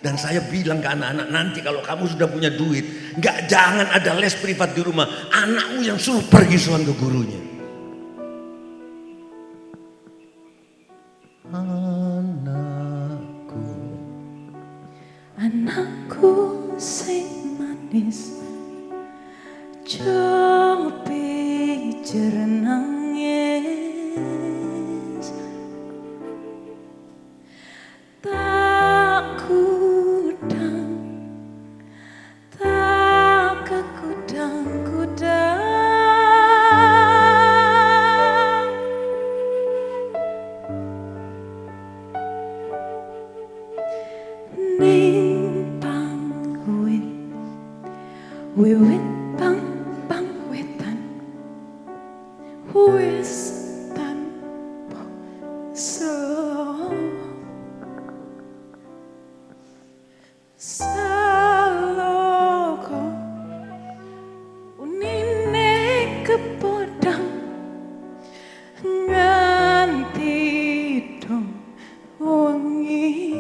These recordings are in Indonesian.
Dan saya bilang ke anak-anak, nanti kalau kamu sudah punya duit, jangan ada les privat di rumah. Anakmu yang suruh pergi soal ke gurunya. Anakku sing manis, cobi nangis, tak kudang, tak kekudang-kudang, ning pangwit, wiwit pang wetan, wis tanpa saloko, unine kepodang nganti dong wengi.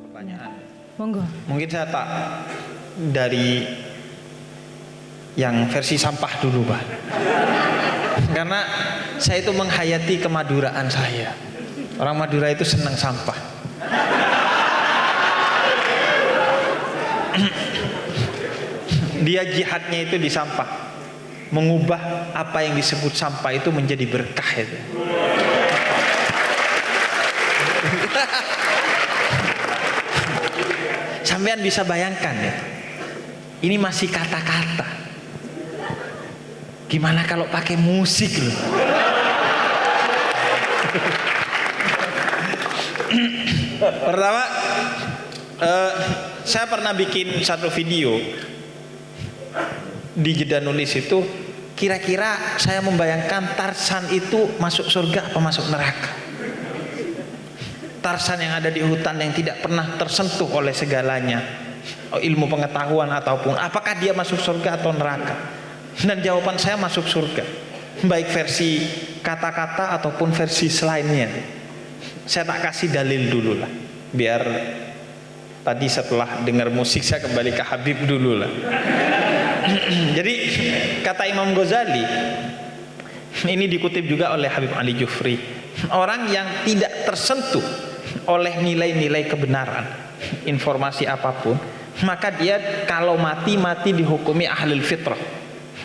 Pertanyaan. Monggo. Mungkin saya tak dari yang versi sampah dulu, Pak. Karena saya itu menghayati kemaduraan saya. Orang Madura itu senang sampah. Dia jihadnya itu di sampah. Mengubah apa yang disebut sampah itu menjadi berkah itu. Sampean bisa bayangkan ya, ini masih kata-kata. Gimana kalau pakai musik loh? Pertama, saya pernah bikin satu video di jeda nulis itu. Kira-kira saya membayangkan Tarsan itu masuk surga atau masuk neraka? Tarsan yang ada di hutan yang tidak pernah tersentuh oleh segalanya, ilmu pengetahuan ataupun apakah dia masuk surga atau neraka? Dan jawaban saya masuk surga, baik versi kata-kata ataupun versi selainnya. Saya tak kasih dalil dulu lah, biar tadi setelah dengar musik saya kembali ke Habib dulu lah. Jadi kata Imam Ghazali, ini dikutip juga oleh Habib Ali Jufri, orang yang tidak tersentuh oleh nilai-nilai kebenaran, informasi apapun, maka dia kalau mati dihukumi ahlul fitrah,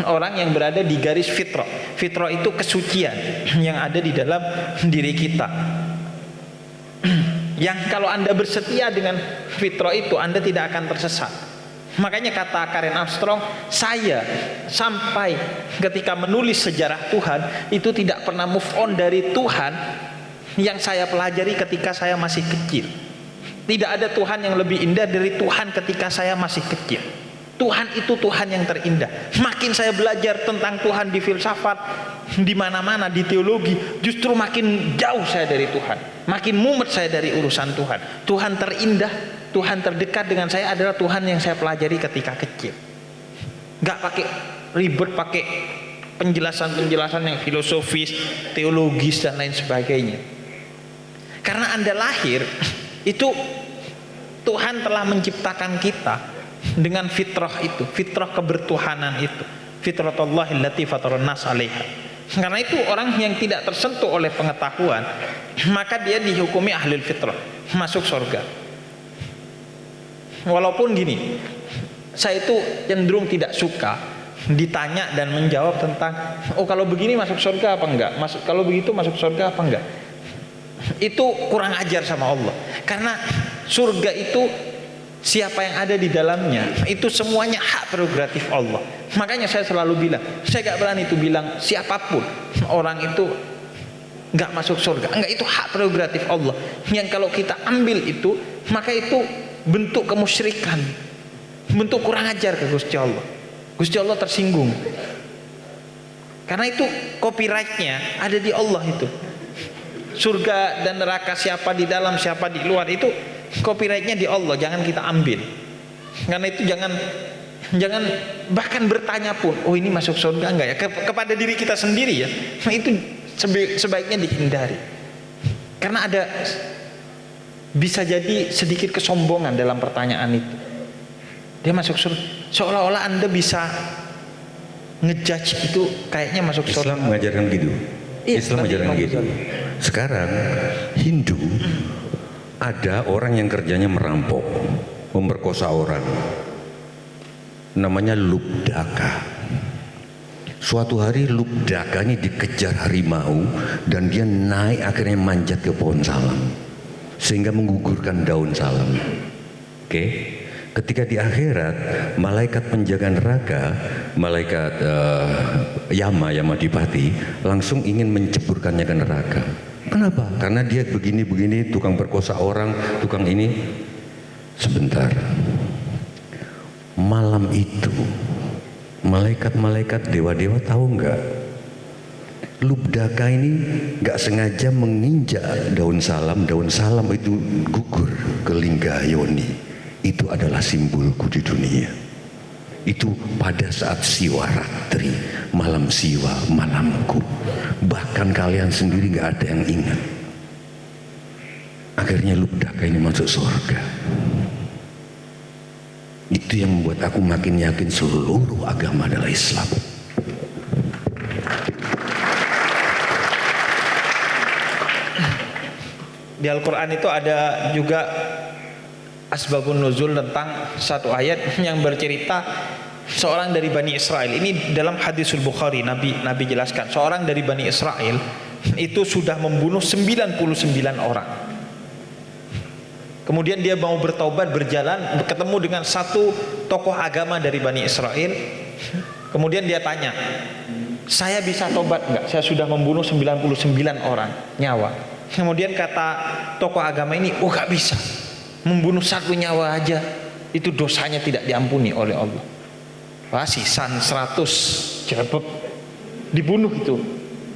orang yang berada di garis fitrah. Fitrah itu kesucian yang ada di dalam diri kita, yang kalau Anda bersetia dengan fitrah itu, Anda tidak akan tersesat. Makanya kata Karen Armstrong, saya sampai ketika menulis sejarah Tuhan itu tidak pernah move on dari Tuhan yang saya pelajari ketika saya masih kecil. Tidak ada Tuhan yang lebih indah dari Tuhan ketika saya masih kecil. Tuhan itu Tuhan yang terindah. Makin saya belajar tentang Tuhan di filsafat, di mana-mana, di teologi, justru makin jauh saya dari Tuhan. Makin mumet saya dari urusan Tuhan. Tuhan terindah, Tuhan terdekat dengan saya adalah Tuhan yang saya pelajari ketika kecil. Gak pakai ribet, pakai penjelasan-penjelasan yang filosofis, teologis dan lain sebagainya. Karena Anda lahir, itu Tuhan telah menciptakan kita dengan fitrah itu, fitrah kebertuhanan itu, fitratullahi allati fataran nas 'alaiha. Karena itu orang yang tidak tersentuh oleh pengetahuan, maka dia dihukumi ahlul fitrah, masuk surga. Walaupun gini, saya itu cenderung tidak suka ditanya dan menjawab tentang, oh kalau begini masuk surga apa enggak, kalau begitu masuk surga apa enggak. Itu kurang ajar sama Allah. Karena surga itu siapa yang ada di dalamnya, itu semuanya hak prerogatif Allah. Makanya saya selalu bilang, saya gak berani itu bilang siapapun orang itu gak masuk surga. Enggak, itu hak prerogatif Allah. Yang kalau kita ambil itu, maka itu bentuk kemusyrikan, bentuk kurang ajar ke Gusti Allah. Gusti Allah tersinggung. Karena itu copyrightnya ada di Allah itu. Surga dan neraka, siapa di dalam siapa di luar, itu copyrightnya di Allah, jangan kita ambil. Karena itu jangan bahkan bertanya pun, oh ini masuk surga enggak ya, kepada diri kita sendiri ya, itu sebaiknya dihindari. Karena ada bisa jadi sedikit kesombongan dalam pertanyaan itu. Dia masuk surga, seolah-olah Anda bisa ngejudge itu kayaknya masuk surga. Islam mengajarkan gitu. Iya, Islam mengajarkan gitu. Sekarang Hindu ada orang yang kerjanya merampok, memperkosa orang. Namanya Lubdaka. Suatu hari Lubdaka ini dikejar harimau dan dia naik akhirnya manjat ke pohon salam sehingga menggugurkan daun salam. Oke. Ketika di akhirat malaikat penjaga neraka, malaikat Yamadipati langsung ingin menceburkannya ke neraka. Kenapa? Karena dia begini-begini, tukang perkosa orang, tukang ini. Sebentar. Malam itu malaikat-malaikat dewa-dewa tahu nggak? Lubdaka ini nggak sengaja menginjak daun salam itu gugur ke lingga yoni. Itu adalah simbolku di dunia. Itu pada saat Siwaratri, malam Siwa, malamku. Bahkan kalian sendiri nggak ada yang ingat. Akhirnya Lubdaka ini masuk surga. Itu yang membuat aku makin yakin seluruh agama adalah Islam. Di Al-Quran itu ada juga asbabun nuzul tentang satu ayat yang bercerita seorang dari Bani Israel. Ini dalam hadisul Bukhari, Nabi jelaskan seorang dari Bani Israel itu sudah membunuh 99 orang. Kemudian dia mau bertaubat, berjalan ketemu dengan satu tokoh agama dari Bani Israel. Kemudian dia tanya, saya bisa tobat enggak? Saya sudah membunuh 99 orang nyawa. Kemudian kata tokoh agama ini, oh gak bisa, membunuh satu nyawa aja itu dosanya tidak diampuni oleh Allah. Wah, sisan 100 cerebek dibunuh itu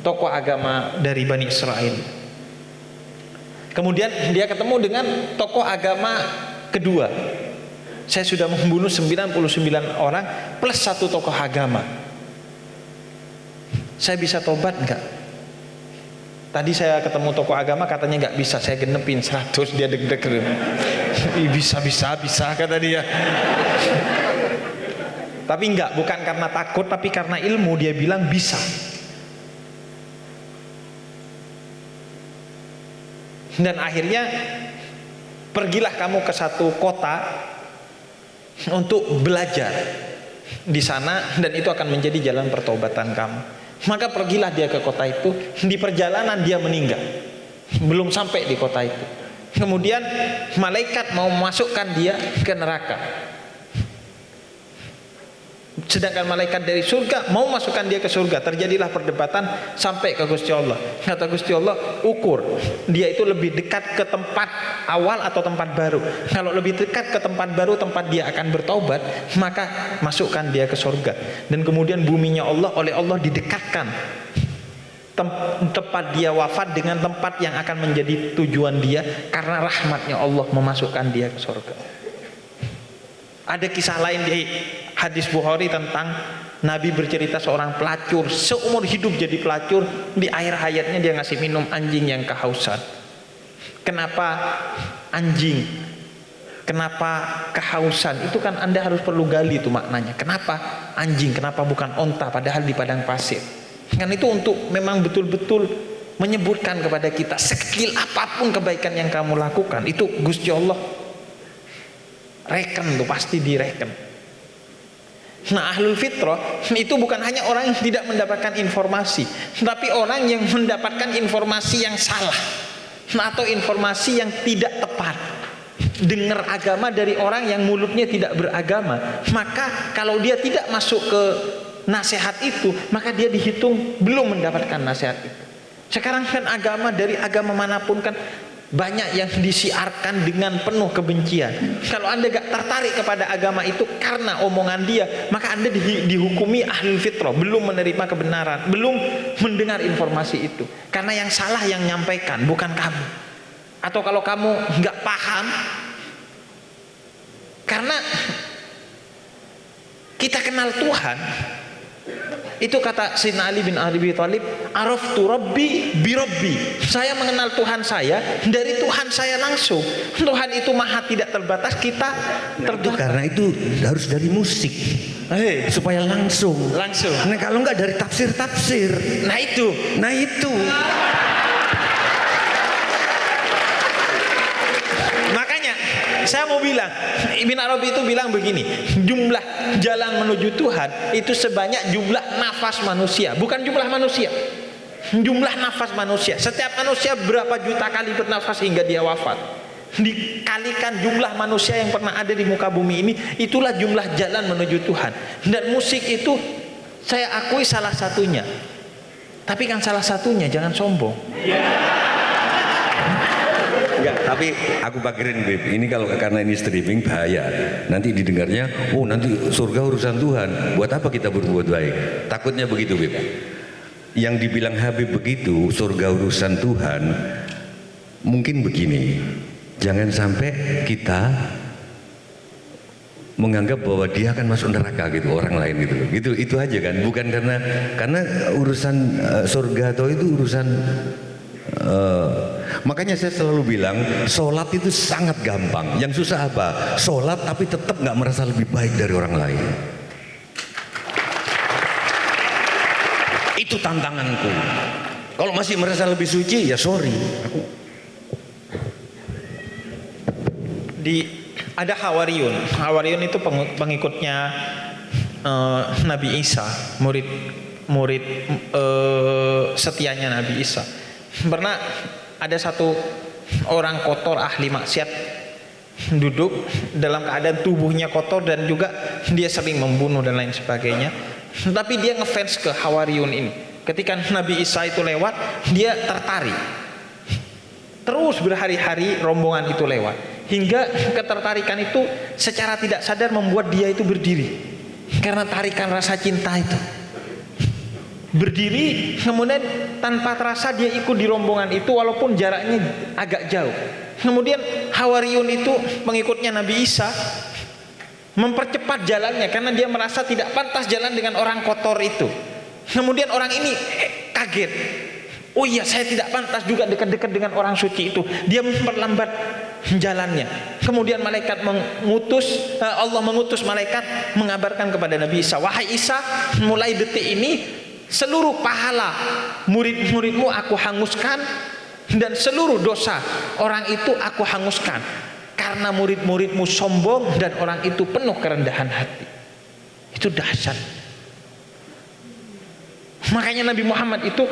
tokoh agama dari Bani Israel. Kemudian dia ketemu dengan tokoh agama kedua. Saya sudah membunuh 99 orang plus satu tokoh agama. Saya bisa tobat enggak? Tadi saya ketemu tokoh agama katanya nggak bisa, saya genepin 100, dia deg-deg. Bisa kata dia. Tapi enggak, bukan karena takut, tapi karena ilmu. Dia bilang bisa. Dan akhirnya pergilah kamu ke satu kota untuk belajar di sana, dan itu akan menjadi jalan pertobatan kamu. Maka pergilah dia ke kota itu. Di perjalanan dia meninggal, belum sampai di kota itu. Kemudian malaikat mau memasukkan dia ke neraka, sedangkan malaikat dari surga mau masukkan dia ke surga. Terjadilah perdebatan sampai ke Gusti Allah. Kata Gusti Allah, ukur dia itu lebih dekat ke tempat awal atau tempat baru. Kalau lebih dekat ke tempat baru, tempat dia akan bertaubat, maka masukkan dia ke surga. Dan kemudian buminya Allah oleh Allah didekatkan tempat dia wafat dengan tempat yang akan menjadi tujuan dia, karena rahmatnya Allah memasukkan dia ke surga. Ada kisah lain di hadis Bukhari tentang Nabi bercerita seorang pelacur seumur hidup jadi pelacur. Di akhir hayatnya dia ngasih minum anjing yang kehausan. Kenapa anjing? Kenapa kehausan? Itu kan Anda harus perlu gali itu maknanya. Kenapa anjing? Kenapa bukan onta padahal di padang pasir? Kan itu untuk memang betul-betul menyebutkan kepada kita, sekecil apapun kebaikan yang kamu lakukan, itu Gusti Allah reken tuh, pasti direken. Nah, ahlul fitrah itu bukan hanya orang yang tidak mendapatkan informasi, tapi orang yang mendapatkan informasi yang salah, atau informasi yang tidak tepat. Dengar agama dari orang yang mulutnya tidak beragama, maka kalau dia tidak masuk ke nasihat itu, maka dia dihitung belum mendapatkan nasihat itu. Sekarang kan agama dari agama manapun kan banyak yang disiarkan dengan penuh kebencian. Kalau Anda gak tertarik kepada agama itu karena omongan dia, maka Anda dihukumi ahlul fitrah, belum menerima kebenaran, belum mendengar informasi itu. Karena yang salah yang nyampaikan, bukan kamu. Atau kalau kamu gak paham, karena kita kenal Tuhan, Itu kata Sayyidina Ali bin Abi Thalib, araftu rabbi bi rabbi. Saya mengenal Tuhan saya dari Tuhan saya langsung. Tuhan itu maha tidak terbatas, kita terbatas. Karena itu harus dari musik. Supaya langsung. Nah, kalau enggak dari tafsir. Nah itu. Makanya saya mau bilang, Ibn Arabi itu bilang begini, jumlah jalan menuju Tuhan itu sebanyak jumlah nafas manusia, bukan jumlah manusia. Jumlah nafas manusia. Setiap manusia berapa juta kali bernafas hingga dia wafat. Dikalikan jumlah manusia yang pernah ada di muka bumi ini, itulah jumlah jalan menuju Tuhan. Dan musik itu saya akui salah satunya. Tapi kan salah satunya, jangan sombong. Enggak, tapi aku pakirin Beb, ini kalau karena ini streaming bahaya. Nanti didengarnya, oh nanti surga urusan Tuhan. Buat apa kita berbuat baik? Takutnya begitu Beb. Yang dibilang Habib begitu, surga urusan Tuhan. Mungkin begini, jangan sampai kita menganggap bahwa dia akan masuk neraka gitu, orang lain gitu. Itu aja kan, bukan karena urusan surga atau itu urusan makanya saya selalu bilang sholat itu sangat gampang. Yang susah apa? Sholat tapi tetap nggak merasa lebih baik dari orang lain. Itu tantanganku. Kalau masih merasa lebih suci, ya sorry. Ada Hawariyun itu pengikutnya Nabi Isa, murid setianya Nabi Isa. Pernah ada satu orang kotor ahli maksiat duduk dalam keadaan tubuhnya kotor dan juga dia sering membunuh dan lain sebagainya. Tapi dia ngefans ke Hawariyun ini. Ketika Nabi Isa itu lewat, dia tertarik. Terus berhari-hari rombongan itu lewat, hingga ketertarikan itu secara tidak sadar membuat dia itu berdiri. Karena tarikan rasa cinta itu. Berdiri, kemudian tanpa terasa dia ikut di rombongan itu walaupun jaraknya agak jauh. Kemudian Hawariyun itu pengikutnya Nabi Isa mempercepat jalannya karena dia merasa tidak pantas jalan dengan orang kotor itu. Kemudian orang ini kaget. Oh iya, saya tidak pantas juga dekat-dekat dengan orang suci itu. Dia memperlambat jalannya. Kemudian Allah mengutus malaikat mengabarkan kepada Nabi Isa, wahai Isa, mulai detik ini seluruh pahala murid-muridmu aku hanguskan dan seluruh dosa orang itu aku hanguskan karena murid-muridmu sombong dan orang itu penuh kerendahan hati. Itu dahsyat. Makanya Nabi Muhammad itu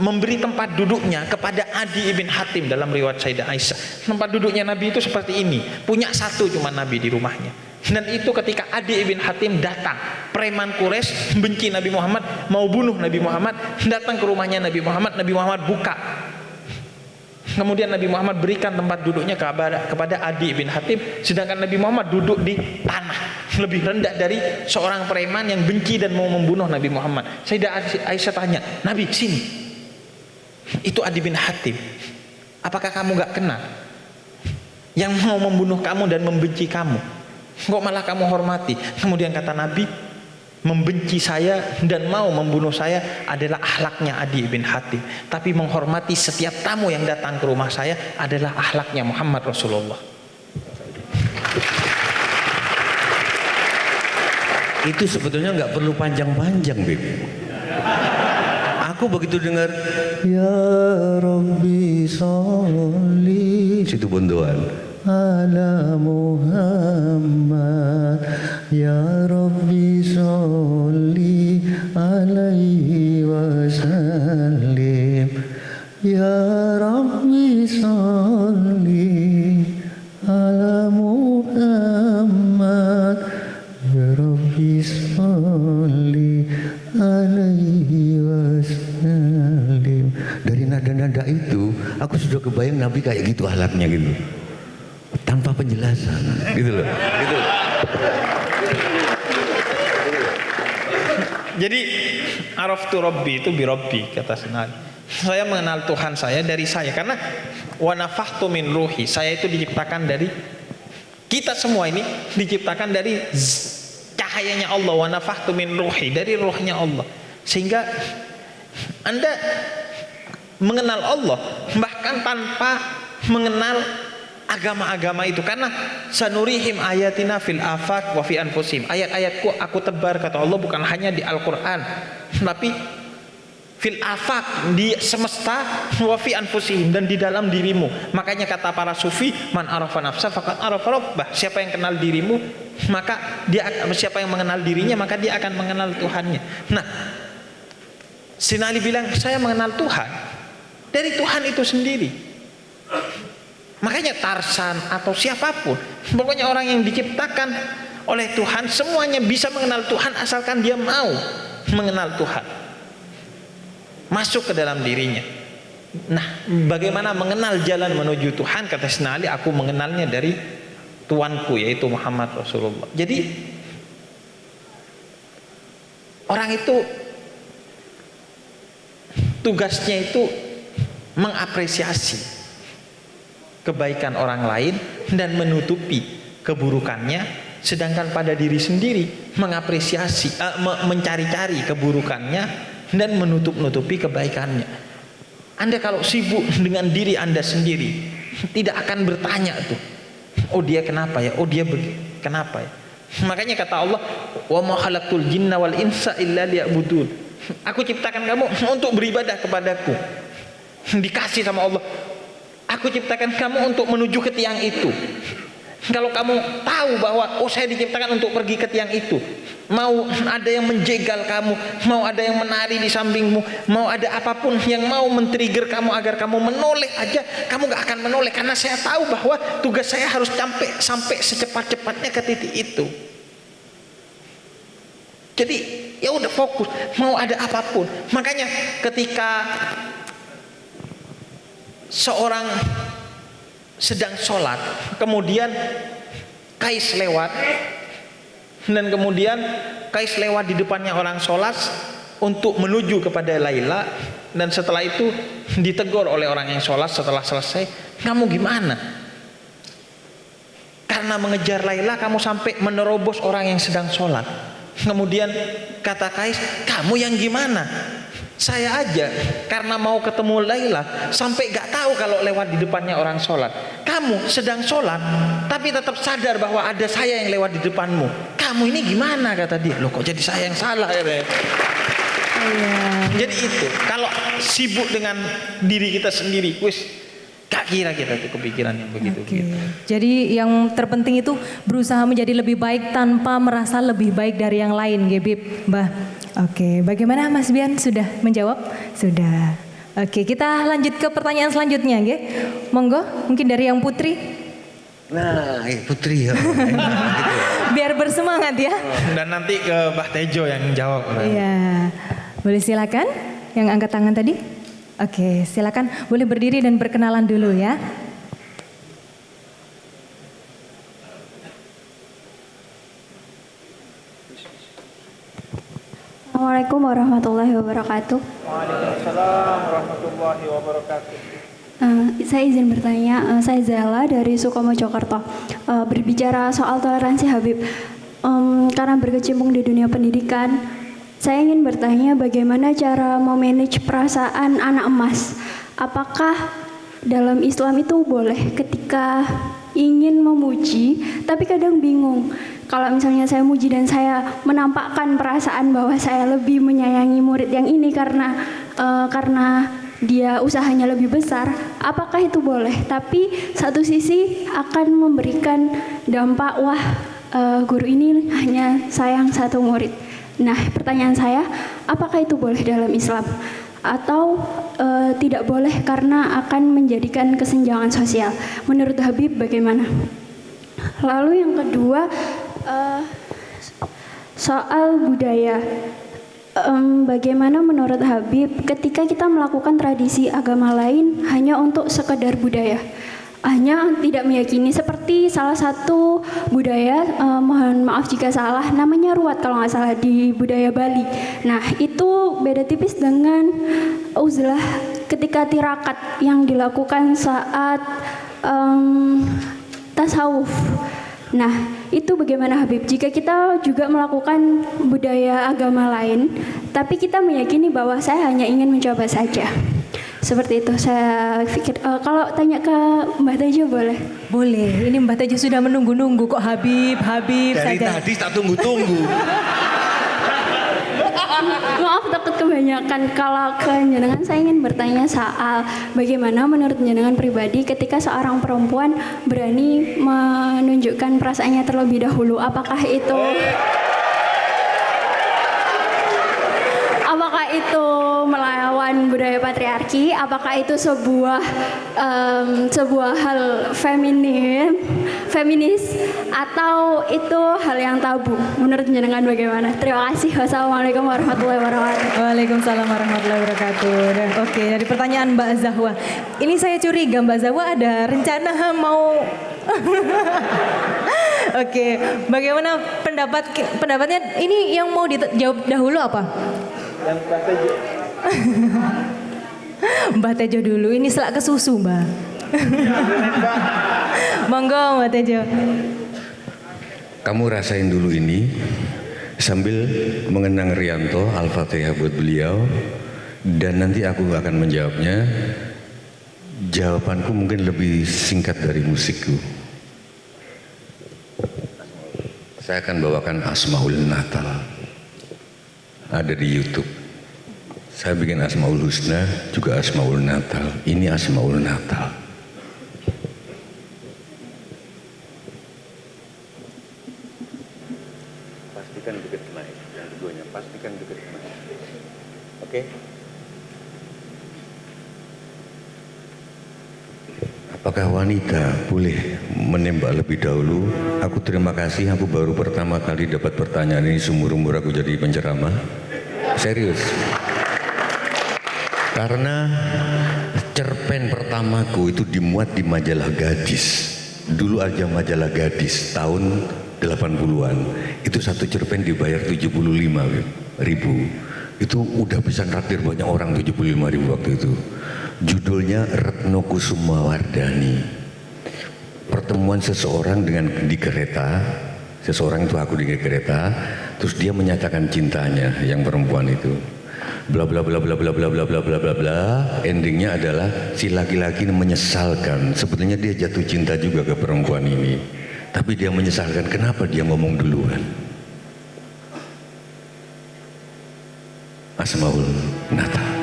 memberi tempat duduknya kepada Adi ibn Hatim dalam riwayat Sayyidah Aisyah. Tempat duduknya Nabi itu seperti ini, punya satu cuma Nabi di rumahnya. Dan itu ketika Adi ibn Hatim datang, preman Quraisy benci Nabi Muhammad, mau bunuh Nabi Muhammad, datang ke rumahnya Nabi Muhammad buka. Kemudian Nabi Muhammad berikan tempat duduknya kepada Adi ibn Hatim, sedangkan Nabi Muhammad duduk di tanah lebih rendah dari seorang preman yang benci dan mau membunuh Nabi Muhammad. Sayyidah Aisyah tanya, Nabi sini, itu Adi bin Hatim, apakah kamu gak kenal yang mau membunuh kamu dan membenci kamu, kok malah kamu hormati? Kemudian kata Nabi, membenci saya dan mau membunuh saya adalah akhlaknya Adi bin Hatim, tapi menghormati setiap tamu yang datang ke rumah saya adalah akhlaknya Muhammad Rasulullah. Itu sebetulnya nggak perlu panjang-panjang, Beb. Aku begitu dengar ya Rabbi sholli, situ bondoan, ala Muhammad, ya Rabbi sholli alaihi wasallim, ya Rabbi sholli ala Muhammad, ya Rabbi sholli alaihi wasallim. Dari nada-nada itu aku sudah kebayang Nabi kayak gitu alatnya gitu, tanpa penjelasan gitu loh. Jadi araftu rabbi itu bi rabbi, kata Senadi. Saya mengenal Tuhan saya dari saya, karena wa nafakhtu min ruhi, saya itu diciptakan dari, kita semua ini diciptakan dari cahayanya Allah, wa nafakhtu min ruhi, dari ruhnya Allah. Sehingga Anda mengenal Allah bahkan tanpa mengenal agama-agama itu, karena sanurihim ayatina fil afaq wa fi anfusihim. Ayat-ayatku aku tebar, kata Allah, bukan hanya di Al-Qur'an, tapi fil afaq, di semesta, wa fi anfusihim, dan di dalam dirimu. Makanya kata para sufi, man arafa nafsa faqad arafa rabbah. Siapa yang kenal dirimu, maka siapa yang mengenal dirinya, maka dia akan mengenal Tuhannya. Nah, Sayyidina Ali bilang, saya mengenal Tuhan dari Tuhan itu sendiri. Makanya Tarsan atau siapapun, pokoknya orang yang diciptakan oleh Tuhan, semuanya bisa mengenal Tuhan asalkan dia mau mengenal Tuhan, masuk ke dalam dirinya. Nah, bagaimana mengenal jalan menuju Tuhan? Kata Sayyidina Ali, aku mengenalnya dari Tuanku, yaitu Muhammad Rasulullah. Jadi orang itu tugasnya itu mengapresiasi kebaikan orang lain dan menutupi keburukannya, sedangkan pada diri sendiri mengapresiasi, mencari-cari keburukannya dan menutup-nutupi kebaikannya. Anda kalau sibuk dengan diri Anda sendiri, tidak akan bertanya tuh, oh dia kenapa ya, oh dia kenapa ya. Makanya kata Allah, wa ma khalaqtul jinna wal insa illa liya'budun. Aku ciptakan kamu untuk beribadah kepadaku. Dikasih sama Allah, aku ciptakan kamu untuk menuju ke tiang itu. Kalau kamu tahu bahwa oh saya diciptakan untuk pergi ke tiang itu, mau ada yang menjegal kamu, mau ada yang menari di sampingmu, mau ada apapun yang mau men-trigger kamu agar kamu menoleh aja, kamu gak akan menoleh, karena saya tahu bahwa tugas saya harus sampai secepat-cepatnya ke titik itu. Jadi ya udah fokus, mau ada apapun. Makanya ketika seorang sedang sholat, kemudian Kais lewat, dan kemudian Kais lewat di depannya orang sholat untuk menuju kepada Laila, dan setelah itu ditegur oleh orang yang sholat setelah selesai, kamu gimana? Karena mengejar Laila kamu sampai menerobos orang yang sedang sholat. Kemudian kata Kais, kamu yang gimana? Saya aja karena mau ketemu Laila sampai gak tahu kalau lewat di depannya orang sholat. Kamu sedang sholat tapi tetap sadar bahwa ada saya yang lewat di depanmu. Kamu ini gimana, kata dia. Loh kok jadi saya yang salah ya? Jadi itu, kalau sibuk dengan diri kita sendiri, wis gak kira kita tuh kepikiran yang begitu. Jadi yang terpenting itu berusaha menjadi lebih baik tanpa merasa lebih baik dari yang lain, Gebib, Mbah. Oke, bagaimana Mas Bian, sudah menjawab? Sudah. Oke, kita lanjut ke pertanyaan selanjutnya, nggih. Monggo, mungkin dari yang Putri. Nah, Putri ya. Biar bersemangat ya. Dan nanti ke Mbah Tejo yang jawab. Iya. Boleh silakan yang angkat tangan tadi? Oke, silakan boleh berdiri dan berkenalan dulu ya. Assalamualaikum warahmatullahi wabarakatuh. Waalaikumsalam warahmatullahi wabarakatuh. Saya izin bertanya, saya Zala dari Sukomo, Jakarta. Berbicara soal toleransi Habib, karena berkecimpung di dunia pendidikan, saya ingin bertanya bagaimana cara memanage perasaan anak emas. Apakah dalam Islam itu boleh ketika ingin memuji, tapi kadang bingung. Kalau misalnya saya muji dan saya menampakkan perasaan bahwa saya lebih menyayangi murid yang ini karena dia usahanya lebih besar, apakah itu boleh? Tapi satu sisi akan memberikan dampak, wah guru ini hanya sayang satu murid. Nah, pertanyaan saya, apakah itu boleh dalam Islam? Atau tidak boleh karena akan menjadikan kesenjangan sosial? Menurut Habib bagaimana? Lalu yang kedua, soal budaya. Bagaimana menurut Habib ketika kita melakukan tradisi agama lain hanya untuk sekedar budaya? Hanya tidak meyakini, seperti salah satu budaya, mohon maaf jika salah, namanya ruat kalau nggak salah di budaya Bali. Nah itu beda tipis dengan uzlah ketika tirakat yang dilakukan saat tasawuf. Nah, itu bagaimana Habib? Jika kita juga melakukan budaya agama lain, tapi kita meyakini bahwa saya hanya ingin mencoba saja. Seperti itu, saya pikir. Kalau tanya ke Mbak Tejo boleh? Boleh, ini Mbak Tejo sudah menunggu-nunggu kok Habib Dari saja. tadi tak tunggu-tunggu. Maaf takut kebanyakan. Kalau ke jenengan saya ingin bertanya soal bagaimana menurut jenengan pribadi ketika seorang perempuan berani menunjukkan perasaannya terlebih dahulu. Apakah itu melawan budaya patriarki? Apakah itu sebuah hal feminis atau itu hal yang tabu? Menurut jenengan bagaimana? Terima kasih. Wassalamualaikum warahmatullahi wabarakatuh. Waalaikumsalam warahmatullahi wabarakatuh. Nah, oke, dari pertanyaan Mbak Zahwa. Ini saya curiga Mbak Zahwa ada rencana mau Oke, bagaimana pendapatnya ini yang mau dijawab dahulu apa? Dan Mbak Tejo. Mbak Tejo dulu, ini selak ke susu Mbak. Monggo Mbak Tejo. Kamu rasain dulu ini sambil mengenang Rianto, Al-Fatihah buat beliau, dan nanti aku akan menjawabnya. Jawabanku mungkin lebih singkat dari musikku. Saya akan bawakan Asmaul Natal. Ada di YouTube. Saya bikin Asmaul Husna, juga Asmaul Natal. Ini Asmaul Natal. Pastikan deket naik, yang keduanya pastikan deket naik. Oke? Apakah wanita boleh menembak lebih dahulu? Aku terima kasih, aku baru pertama kali dapat pertanyaan ini seumur-umur aku jadi penceramah. Serius. Karena cerpen pertamaku itu dimuat di majalah Gadis. Dulu aja majalah Gadis tahun 80-an. Itu satu cerpen dibayar 75.000. Itu udah bisa traktir banyak orang 75.000 waktu itu. Judulnya Retno Kusuma Wardani. Pertemuan seseorang di kereta. Seseorang itu aku di kereta, terus dia menyatakan cintanya yang perempuan itu. Bla bla bla bla bla bla bla bla bla bla bla. Endingnya adalah si laki-laki menyesalkan. Sebetulnya dia jatuh cinta juga ke perempuan ini, tapi dia menyesalkan kenapa dia ngomong duluan. Asmaul Natal.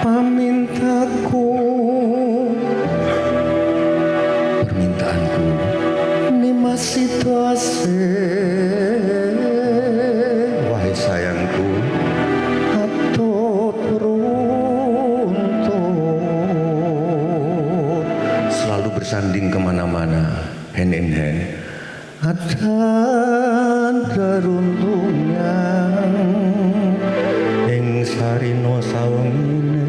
Permintaanku ini masih tuase, wahai sayangku, atau runtut selalu bersanding kemana-mana, hand in hand. Ada daruntungnya ing sarino sawengine.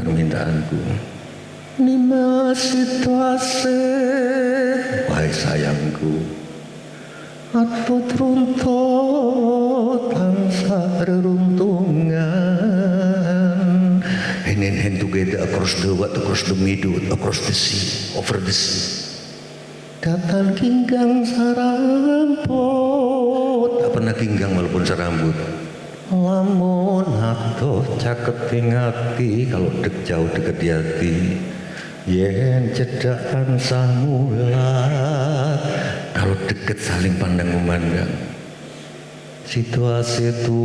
permintaanku. Nima situasi, wahai sayangku, atau runtut tansah reruntungan. Hand in hand together across the what, across the meadow, across the sea, over the sea. Datang kinggang saramput, tak pernah kinggang walaupun serambut. Lamun atuh caket tingati, kalau jauh deket di hati. Yen cedak tansah mulat, kalau deket saling pandang memandang. Situasi itu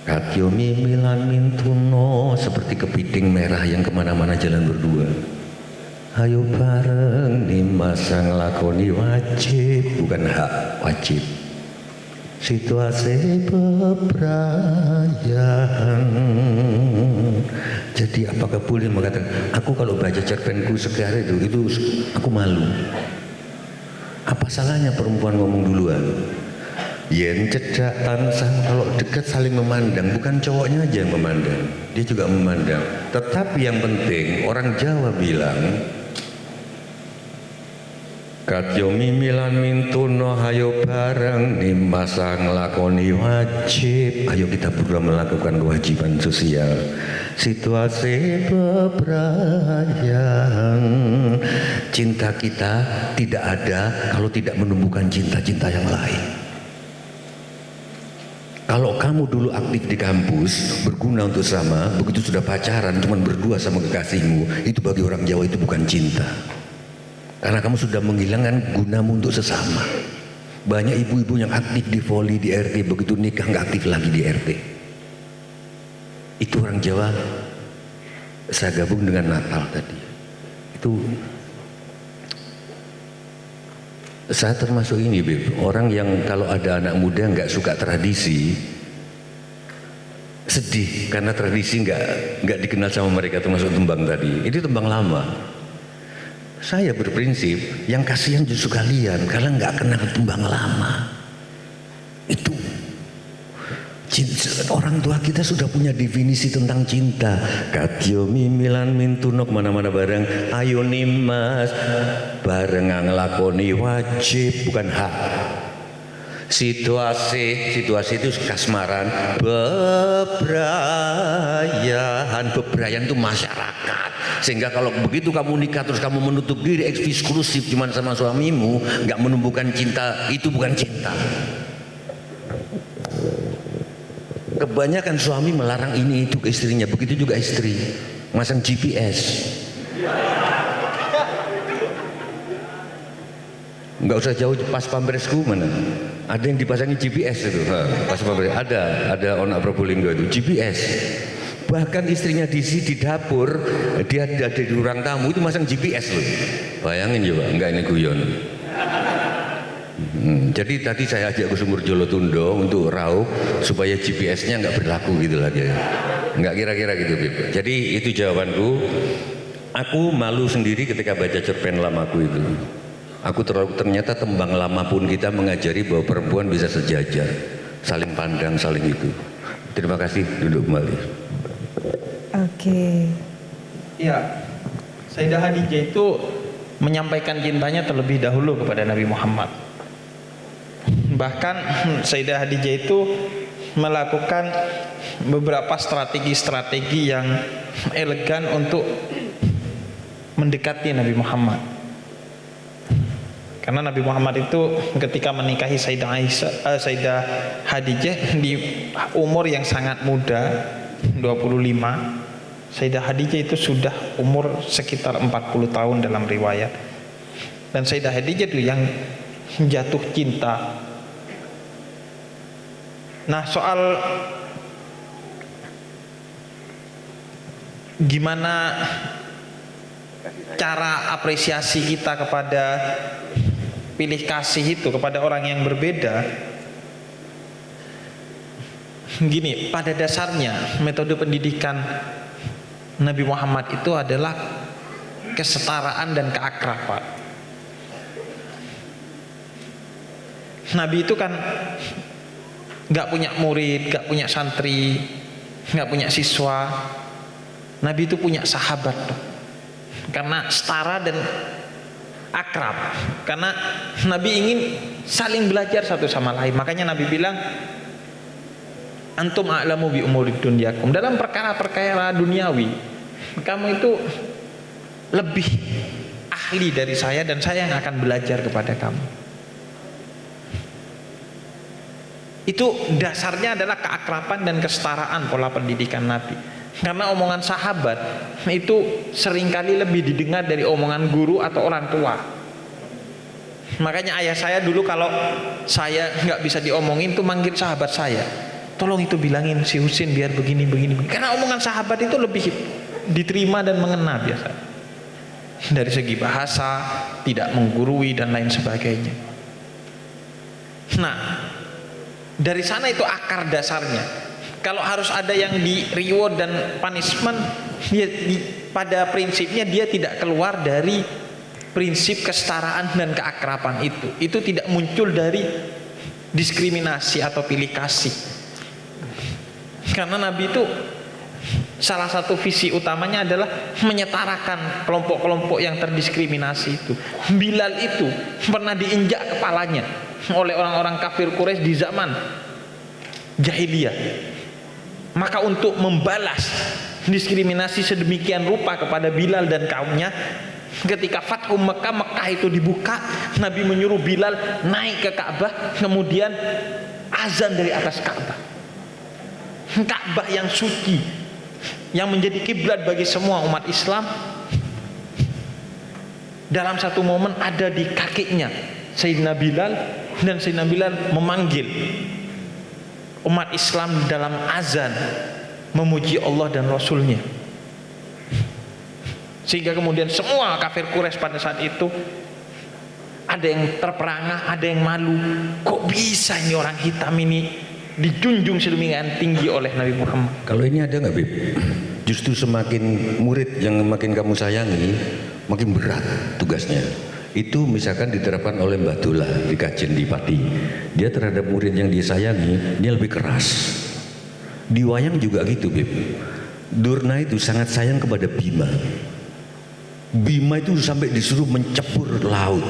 Katyo mimilan mintuno, seperti kepiting merah yang kemana-mana jalan berdua. Ayo bareng di masa ngelakoni wajib, bukan hak, wajib. Situasi bebrayan. Jadi apakah boleh mengatakan, aku kalau baca cerpenku sekarang itu aku malu. Apa salahnya perempuan ngomong duluan? Yen cedak tansah, kalau dekat saling memandang, bukan cowoknya aja yang memandang, dia juga memandang. Tetapi yang penting orang Jawa bilang, Katyo mimilan mintuno, hayo bareng di masa ngelakoni wajib. Ayo kita berdua melakukan kewajiban sosial. Situasi bebrayan. Cinta kita tidak ada kalau tidak menumbuhkan cinta-cinta yang lain. Kalau kamu dulu aktif di kampus, berguna untuk sama, begitu sudah pacaran, cuman berdua sama kekasihmu, itu bagi orang Jawa itu bukan cinta. Karena kamu sudah menghilangkan gunamu untuk sesama. Banyak ibu-ibu yang aktif di voli di RT, begitu nikah nggak aktif lagi di RT. Itu orang Jawa. Saya gabung dengan Natal tadi. Itu saya termasuk ini, Beb. Orang yang kalau ada anak muda nggak suka tradisi, sedih karena tradisi nggak dikenal sama mereka, termasuk tembang tadi. Itu tembang lama. Saya berprinsip yang kasihan justru kalian karena nggak kenal tembang lama. Itu orang tua kita sudah punya definisi tentang cinta. Katyo mimilan mintuno, kemana-mana bareng. Ayo nimas bareng ngelakoni wajib, bukan hak. Situasi itu kasmaran. Bebrayan itu masyarakat. Sehingga kalau begitu kamu nikah terus kamu menutup diri eksklusif cuma sama suamimu, nggak menumbuhkan cinta, itu bukan cinta. Kebanyakan suami melarang ini itu ke istrinya, begitu juga istri masang GPS. Nggak usah jauh, pas pampersku mana ada yang dipasangi GPS itu, pas pampers ada anak Probolinggo itu GPS. Bahkan istrinya di dapur, dia ada di ruang tamu itu masang GPS loh. Bayangin coba, enggak ini guyon. Jadi tadi saya ajak ke Sumur Jolotundo untuk raup supaya GPS-nya nggak berlaku gitu lagi. Nggak kira-kira gitu, Bib. Jadi itu jawabanku. Aku malu sendiri ketika baca cerpen lamaku itu. Aku ternyata tembang lama pun kita mengajari bahwa perempuan bisa sejajar, saling pandang, saling itu. Terima kasih, duduk kembali. Oke. Ya, Sayyidah Khadijah itu menyampaikan cintanya terlebih dahulu kepada Nabi Muhammad. Bahkan Sayyidah Khadijah itu melakukan beberapa strategi-strategi yang elegan untuk mendekati Nabi Muhammad. Karena Nabi Muhammad itu ketika menikahi Sayyidah Khadijah di umur yang sangat muda, 25. Sayyidah Khadijah itu sudah umur sekitar 40 tahun dalam riwayat. Dan Sayyidah Khadijah itu yang jatuh cinta. Nah, soal gimana cara apresiasi kita kepada pilih kasih itu kepada orang yang berbeda, gini, pada dasarnya metode pendidikan Nabi Muhammad itu adalah kesetaraan dan keakraban. Nabi itu kan nggak punya murid, nggak punya santri, nggak punya siswa. Nabi itu punya sahabat tuh. Karena setara dan akrab. Karena Nabi ingin saling belajar satu sama lain. Makanya Nabi bilang, antum a'lamu bi umurid dunyakum. Dalam perkara-perkara duniawi, kamu itu lebih ahli dari saya, dan saya yang akan belajar kepada kamu. Itu dasarnya adalah keakraban dan kesetaraan pola pendidikan Nabi. Karena omongan sahabat itu seringkali lebih didengar dari omongan guru atau orang tua. Makanya ayah saya dulu kalau saya nggak bisa diomongin tuh manggil sahabat saya, tolong itu bilangin si Husin biar begini. Karena omongan sahabat itu lebih diterima dan mengena biasa. Dari segi bahasa, tidak menggurui dan lain sebagainya. Nah, dari sana itu akar dasarnya. Kalau harus ada yang di reward dan punishment, pada prinsipnya dia tidak keluar dari prinsip kesetaraan dan keakraban itu. Itu tidak muncul dari diskriminasi atau pilih kasih. Karena Nabi itu salah satu visi utamanya adalah menyetarakan kelompok-kelompok yang terdiskriminasi itu. Bilal itu pernah diinjak kepalanya oleh orang-orang kafir Quraisy di zaman jahiliyah. Maka untuk membalas diskriminasi sedemikian rupa kepada Bilal dan kaumnya, ketika Fathu Mekah, Mekah itu dibuka, Nabi menyuruh Bilal naik ke Ka'bah, kemudian azan dari atas Ka'bah. Ka'bah yang suci, yang menjadi kiblat bagi semua umat Islam, dalam satu momen ada di kakinya Sayyidina Bilal, dan Sayyidina Bilal memanggil umat Islam dalam azan memuji Allah dan Rasulnya. Sehingga kemudian semua kafir Quraisy pada saat itu ada yang terperangah, ada yang malu. Kok bisa ini orang hitam ini dijunjung sedemikian tinggi oleh Nabi Muhammad? Kalau ini ada nggak, Bib? Justru semakin murid yang makin kamu sayangi, makin berat tugasnya. Itu misalkan diterapkan oleh Mbah Dullah di Kajen di Pati. Dia terhadap murid yang disayangi, dia lebih keras. Di wayang juga gitu, Bib. Durna itu sangat sayang kepada Bima. Bima itu sampai disuruh mencebur laut.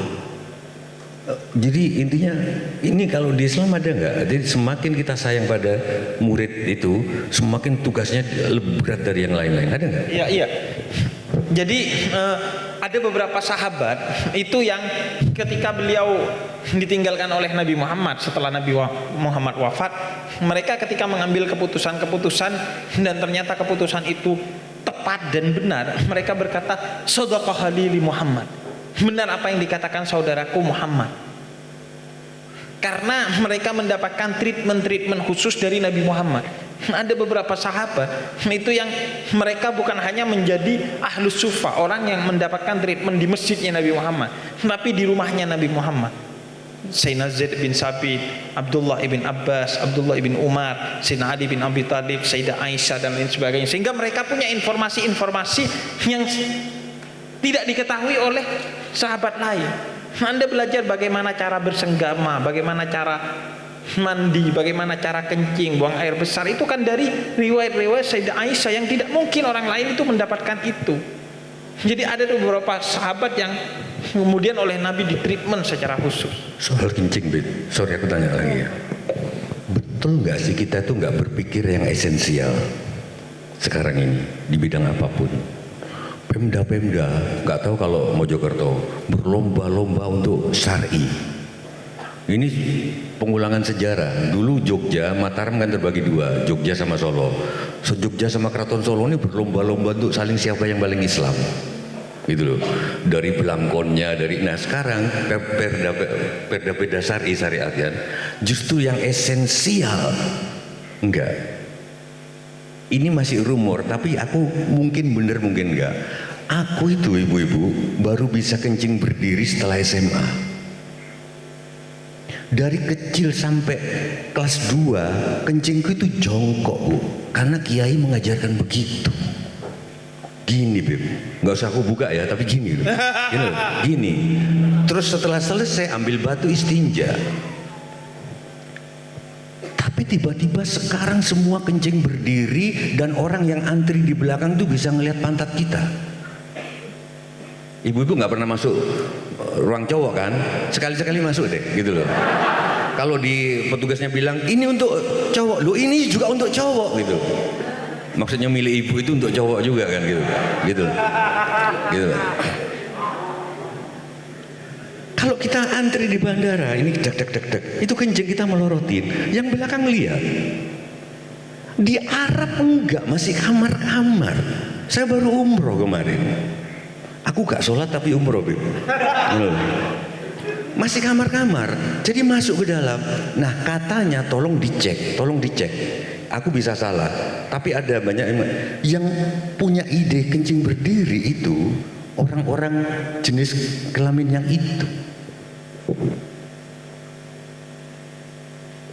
Jadi intinya ini kalau di Islam ada nggak? Jadi semakin kita sayang pada murid itu, semakin tugasnya lebih berat dari yang lain-lain. Ada nggak? Iya. Jadi ada beberapa sahabat itu yang ketika beliau ditinggalkan oleh Nabi Muhammad setelah Nabi Muhammad wafat, mereka ketika mengambil keputusan-keputusan dan ternyata keputusan itu tepat dan benar, mereka berkata, "Shadaqa Khalili Muhammad." Benar apa yang dikatakan saudaraku Muhammad. Karena mereka mendapatkan treatment khusus dari Nabi Muhammad. Ada beberapa sahabat itu yang mereka bukan hanya menjadi ahlus sufa, orang yang mendapatkan treatment di masjidnya Nabi Muhammad, tapi di rumahnya Nabi Muhammad. Sayyidina Zaid bin Sabit, Abdullah ibn Abbas, Abdullah ibn Umar, Sayyidina Ali bin Abi Thalib, Sayyidah Aisyah dan lain sebagainya. Sehingga mereka punya informasi-informasi yang tidak diketahui oleh sahabat lain. Anda belajar bagaimana cara bersenggama, bagaimana cara mandi, bagaimana cara kencing, buang air besar, itu kan dari riwayat-riwayat Sayyidah Aisyah yang tidak mungkin orang lain itu mendapatkan itu. Jadi ada beberapa sahabat yang kemudian oleh Nabi ditreatment secara khusus. Soal kencing, Bid. Sorry aku tanya lagi ya. Betul nggak sih kita tuh nggak berpikir yang esensial sekarang ini di bidang apapun? Pemda nggak tahu kalau Mojokerto berlomba-lomba untuk syar'i. Ini pengulangan sejarah. Dulu Jogja, Mataram kan terbagi dua, Jogja sama Solo. Jogja sama Keraton Solo ini berlomba-lomba untuk saling siapa yang paling Islam. Gitu loh. Dari belangkonnya, nah sekarang perda syariat kan. Justru yang esensial enggak. Ini masih rumor, tapi aku mungkin bener mungkin enggak. Aku itu ibu-ibu baru bisa kencing berdiri setelah SMA. Dari kecil sampai kelas 2 kencingku itu jongkok, Bu, karena kiai mengajarkan begitu. Gini, Beb, nggak usah aku buka ya, tapi gini loh. Gini. Terus setelah selesai ambil batu istinja. Tapi tiba-tiba sekarang semua kencing berdiri dan orang yang antri di belakang tuh bisa ngelihat pantat kita. Ibu-ibu nggak pernah masuk ruang cowok kan? Sekali-sekali masuk deh, gitu loh. Kalau di petugasnya bilang ini untuk cowok, lo ini juga untuk cowok gitu. Maksudnya milih ibu itu untuk cowok juga kan gitu, gitu, gitu. Kalau kita antri di bandara, ini dek, itu kencing kita melorotin, yang belakang lihat. Di Arab enggak, masih kamar-kamar. Saya baru umroh kemarin. Aku gak sholat tapi umroh, Bib. Masih kamar-kamar, jadi masuk ke dalam. Nah katanya tolong dicek. Aku bisa salah, tapi ada banyak yang punya ide kencing berdiri itu orang-orang jenis kelamin yang itu.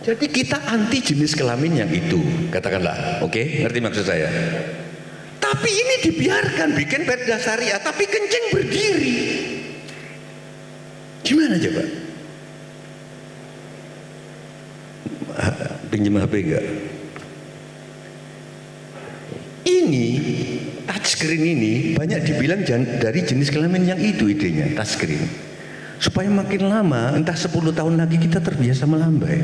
Jadi kita anti jenis kelamin yang itu, katakanlah, oke? Ngerti maksud saya? Tapi ini dibiarkan bikin perda syariah, tapi kencing berdiri. Gimana coba? Pinjam HP enggak? Ini touchscreen ini banyak dibilang dari jenis kelamin yang itu idenya, touchscreen. Supaya makin lama, entah 10 tahun lagi kita terbiasa melambai.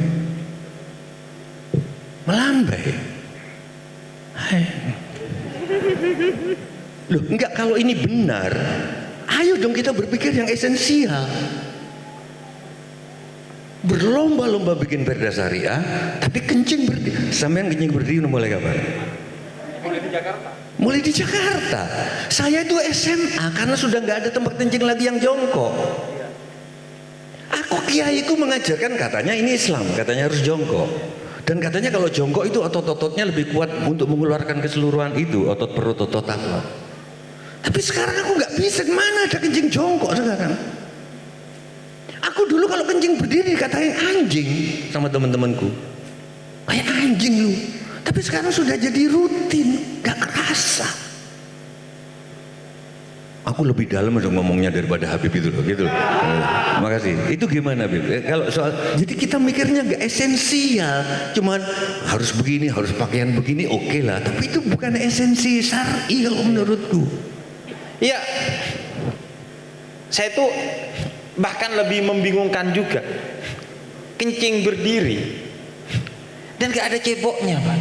Hai. Loh, enggak, kalau ini benar, ayo dong kita berpikir yang esensial. Berlomba-lomba bikin perda syariah, tapi kencing berdiri. Sampean kencing berdiri mulai kapan? Mulai di Jakarta. Saya itu SMA karena sudah nggak ada tempat kencing lagi yang jongkok. Aku kiaiku mengajarkan, katanya ini Islam, katanya harus jongkok. Dan katanya kalau jongkok itu otot-ototnya lebih kuat untuk mengeluarkan keseluruhan itu, otot perut, otot apa. Tapi sekarang aku nggak bisa, mana ada kencing jongkok sekarang. Aku dulu kalau kencing berdiri katain anjing sama teman-temanku, kayak anjing lu. Tapi sekarang sudah jadi rutin, gak kerasa. Aku lebih dalam udah ngomongnya daripada Habib itu loh, gitu loh. Makasih. Itu gimana, Habib? Kalau soal, jadi kita mikirnya gak esensial, cuman harus begini, harus pakaian begini, oke lah. Tapi itu bukan esensi syar'i kalau menurutku. Iya, saya tuh bahkan lebih membingungkan juga. Kencing berdiri dan gak ada ceboknya, Pak.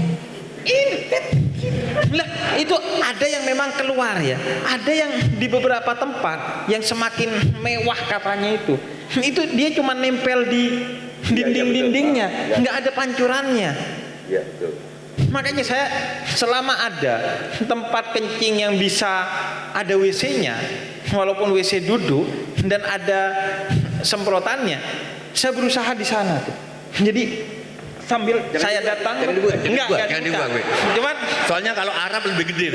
Lah, itu ada yang memang keluar ya. Ada yang di beberapa tempat yang semakin mewah katanya itu dia cuma nempel di dinding-dindingnya, nggak ada pancurannya. Ya, betul. Makanya saya selama ada tempat kencing yang bisa ada WC-nya, walaupun WC duduk dan ada semprotannya, saya berusaha di sana tuh. Jadi sambil saya datang, enggak dibuka. Cuman soalnya kalau Arab lebih gede.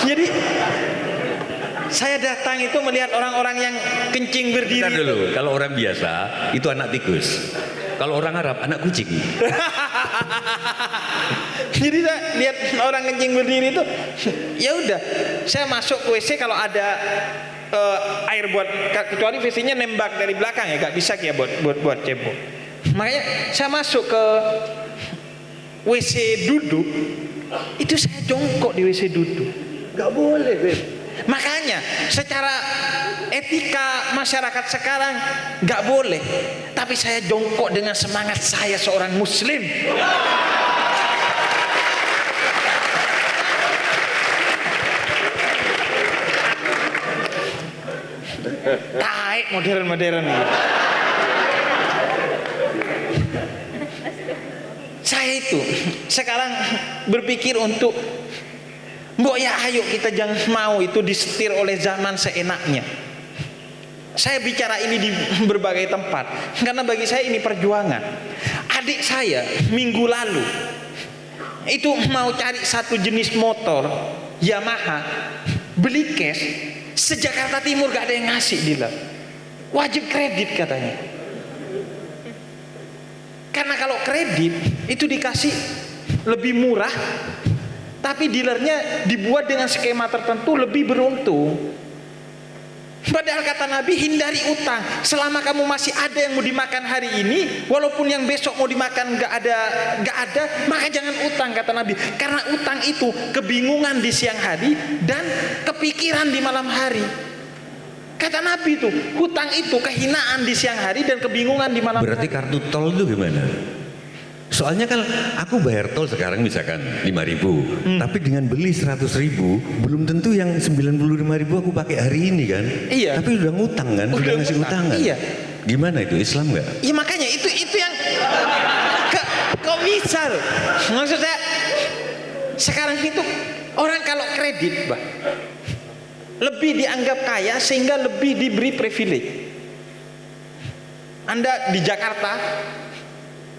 Jadi saya datang itu melihat orang-orang yang kencing berdiri. Bentar dulu, kalau orang biasa itu anak tikus. Kalau orang Arab anak kucing. Jadi saya lihat orang kencing berdiri itu, ya udah, saya masuk ke WC kalau ada air buat, kecuali WC-nya nembak dari belakang ya, gak bisa ya buat cebok. Makanya saya masuk ke WC duduk, itu saya jongkok di WC duduk. Gak boleh, Beb. Makanya secara etika masyarakat sekarang gak boleh, tapi saya jongkok dengan semangat saya seorang muslim. Taik modern gitu. Saya itu sekarang berpikir untuk mbok ya ayo kita jangan mau itu disetir oleh zaman seenaknya. Saya bicara ini di berbagai tempat karena bagi saya ini perjuangan. Adik saya minggu lalu itu mau cari satu jenis motor Yamaha, beli cash, se-Jakarta Timur gak ada yang ngasih dealer, wajib kredit katanya. Karena kalau kredit itu dikasih lebih murah, tapi dealernya dibuat dengan skema tertentu lebih beruntung. Padahal kata Nabi, hindari utang. Selama kamu masih ada yang mau dimakan hari ini, walaupun yang besok mau dimakan nggak ada, maka jangan utang, kata Nabi. Karena utang itu kebingungan di siang hari dan kepikiran di malam hari. Kata Nabi itu, hutang itu kehinaan di siang hari dan kebingungan di malam Berarti hari. kartu tol itu gimana? Soalnya kan aku bayar tol sekarang misalkan 5.000, tapi dengan beli 100.000 belum tentu yang 95.000 aku pakai hari ini kan? Iya. Tapi udah ngutang kan? Udah ngasih ngutang. utang kan? Iya. Gimana itu, Islam nggak? Ya makanya itu yang kok bisa loh. Maksud saya sekarang itu orang kalau kredit, Bah, lebih dianggap kaya sehingga lebih diberi privilege. Anda di Jakarta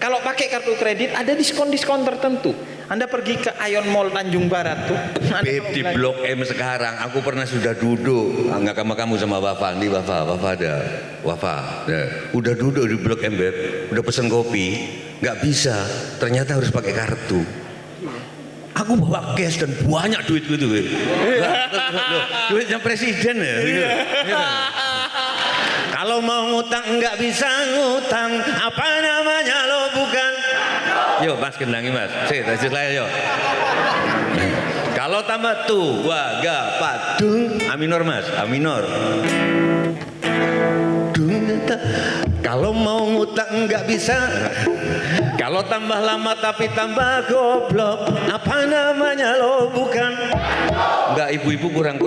kalau pakai kartu kredit ada diskon-diskon tertentu. Anda pergi ke Ion Mall Tanjung Barat tuh. Beb, di Blok M sekarang aku pernah sudah duduk nggak sama kamu sama Wafa nih, Wafa ada Wafa udah duduk di Blok M, Beb, udah pesen kopi, nggak bisa, ternyata harus pakai kartu. Aku bawa cash dan banyak duit gitu, Beb. Duitnya presiden ya gitu. Kalau mau ngutang nggak bisa ngutang, apa namanya lo bukan? Yuk Mas kendangi Mas, lanjut lagi yuk. Kalau tambah tuh, wa, ga, pa, dung, aminor Mas, aminor. Dung, kalau mau ngutang nggak bisa. Kalau tambah lama tapi tambah goblok, apa namanya lo bukan? Enggak, ibu-ibu kurang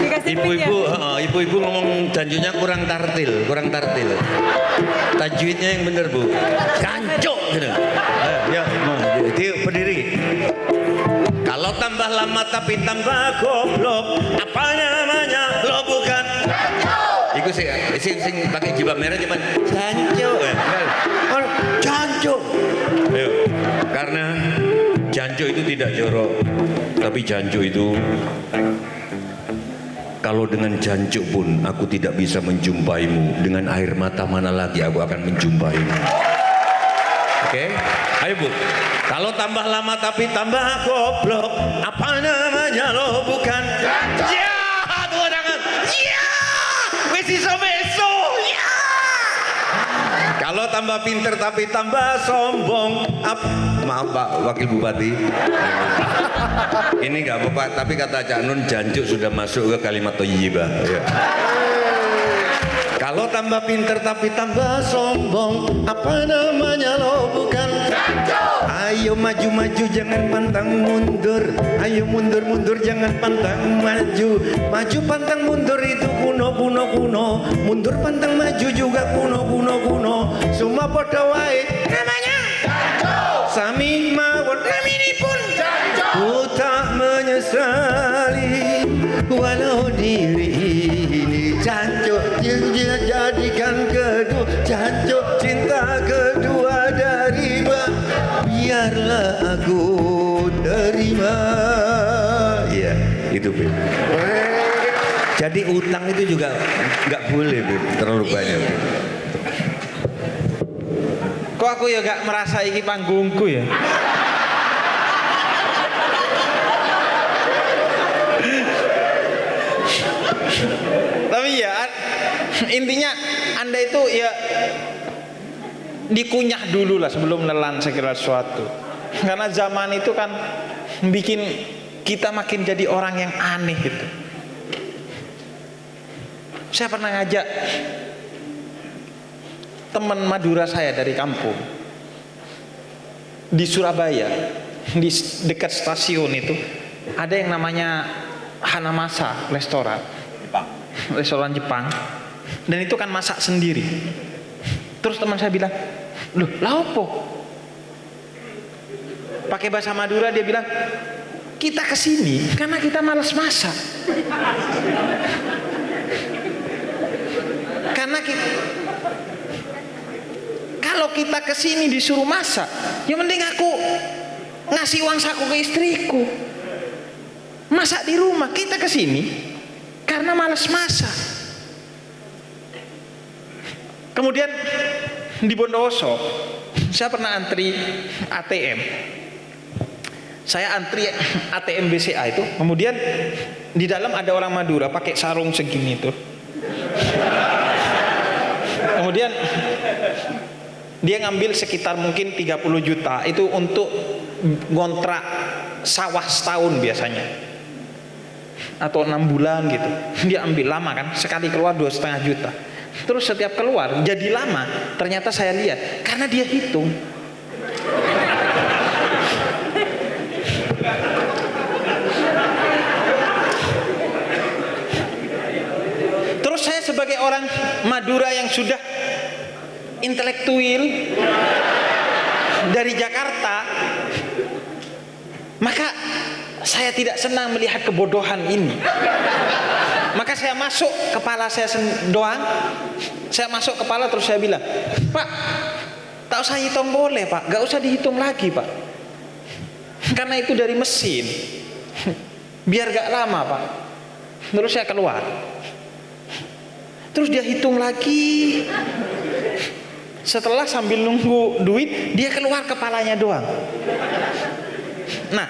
Dikasih mic ya? ibu-ibu ngomong janjunya kurang tartil. Tajwidnya yang bener, Bu. Kancok gitu. Ya, jadi berdiri. Kalau tambah lama tapi tambah goblok, apa namanya lo bukan? Iku sing pakai jilbab merah cuman janjo. Janjo. Karena janjo itu tidak jorok, tapi janjo itu kalau dengan janjo pun aku tidak bisa menjumpaimu, dengan air mata mana lagi aku akan menjumpaimu. Oke? Ayo Bu. Kalau tambah lama tapi tambah goblok, apa namanya lo bukan? Ya, tuh tangan. Ya, wes iso beso. Ya. Kalau tambah pinter tapi tambah sombong, maaf Pak Wakil Bupati. Ini nggak apa-apa, tapi kata Cak Nun, janjuk sudah masuk ke kalimat thayyibah. Ya. Kalau tambah pinter tapi tambah sombong, apa namanya lo bukan? Ayo maju-maju jangan pantang mundur, ayo mundur-mundur jangan pantang maju. Maju pantang mundur itu kuno, mundur pantang maju juga kuno. Semua podo wae namanya sami mawon naminipun ku tak menyesali walau diri ini jancuk jadikan kedua, jancuk cinta kedua dari biarlah aku terima. Ya itu Beb. Jadi utang itu juga nggak boleh Beb, terlalu banyak Beb. Kok aku ya gak merasa iki panggungku ya? Tapi ya intinya Anda itu ya dikunyah dulu lah sebelum nelan segala sesuatu. Karena zaman itu kan bikin kita makin jadi orang yang aneh gitu. Saya pernah ngajak teman Madura saya dari kampung di Surabaya, di dekat stasiun itu ada yang namanya Hanamasa restoran Jepang, dan itu kan masak sendiri. Terus teman saya bilang, loh lah opo? Pakai bahasa Madura dia bilang, kita kesini karena kita malas masak. Karena kalau kita kesini disuruh masak, ya mending aku ngasih uang saku ke istriku. Masak di rumah. Kita kesini karena malas masak. Kemudian di Bondowoso, saya pernah antri ATM. Saya antri ATM BCA itu, kemudian di dalam ada orang Madura pakai sarung segini tuh. Kemudian dia ngambil sekitar mungkin 30 juta itu untuk ngontrak sawah setahun biasanya, atau 6 bulan gitu. Dia ambil lama kan, sekali keluar 2,5 juta. Terus setiap keluar jadi lama. Ternyata saya lihat karena dia hitung. Terus saya sebagai orang Madura yang sudah intelektual dari Jakarta, maka saya tidak senang melihat kebodohan ini. Maka saya masuk kepala saya doang. Saya masuk kepala terus saya bilang, Pak, tak usah hitung boleh Pak, gak usah dihitung lagi Pak, karena itu dari mesin, biar gak lama Pak. Terus saya keluar. Terus dia hitung lagi. Setelah sambil nunggu duit, dia keluar kepalanya doang. Nah,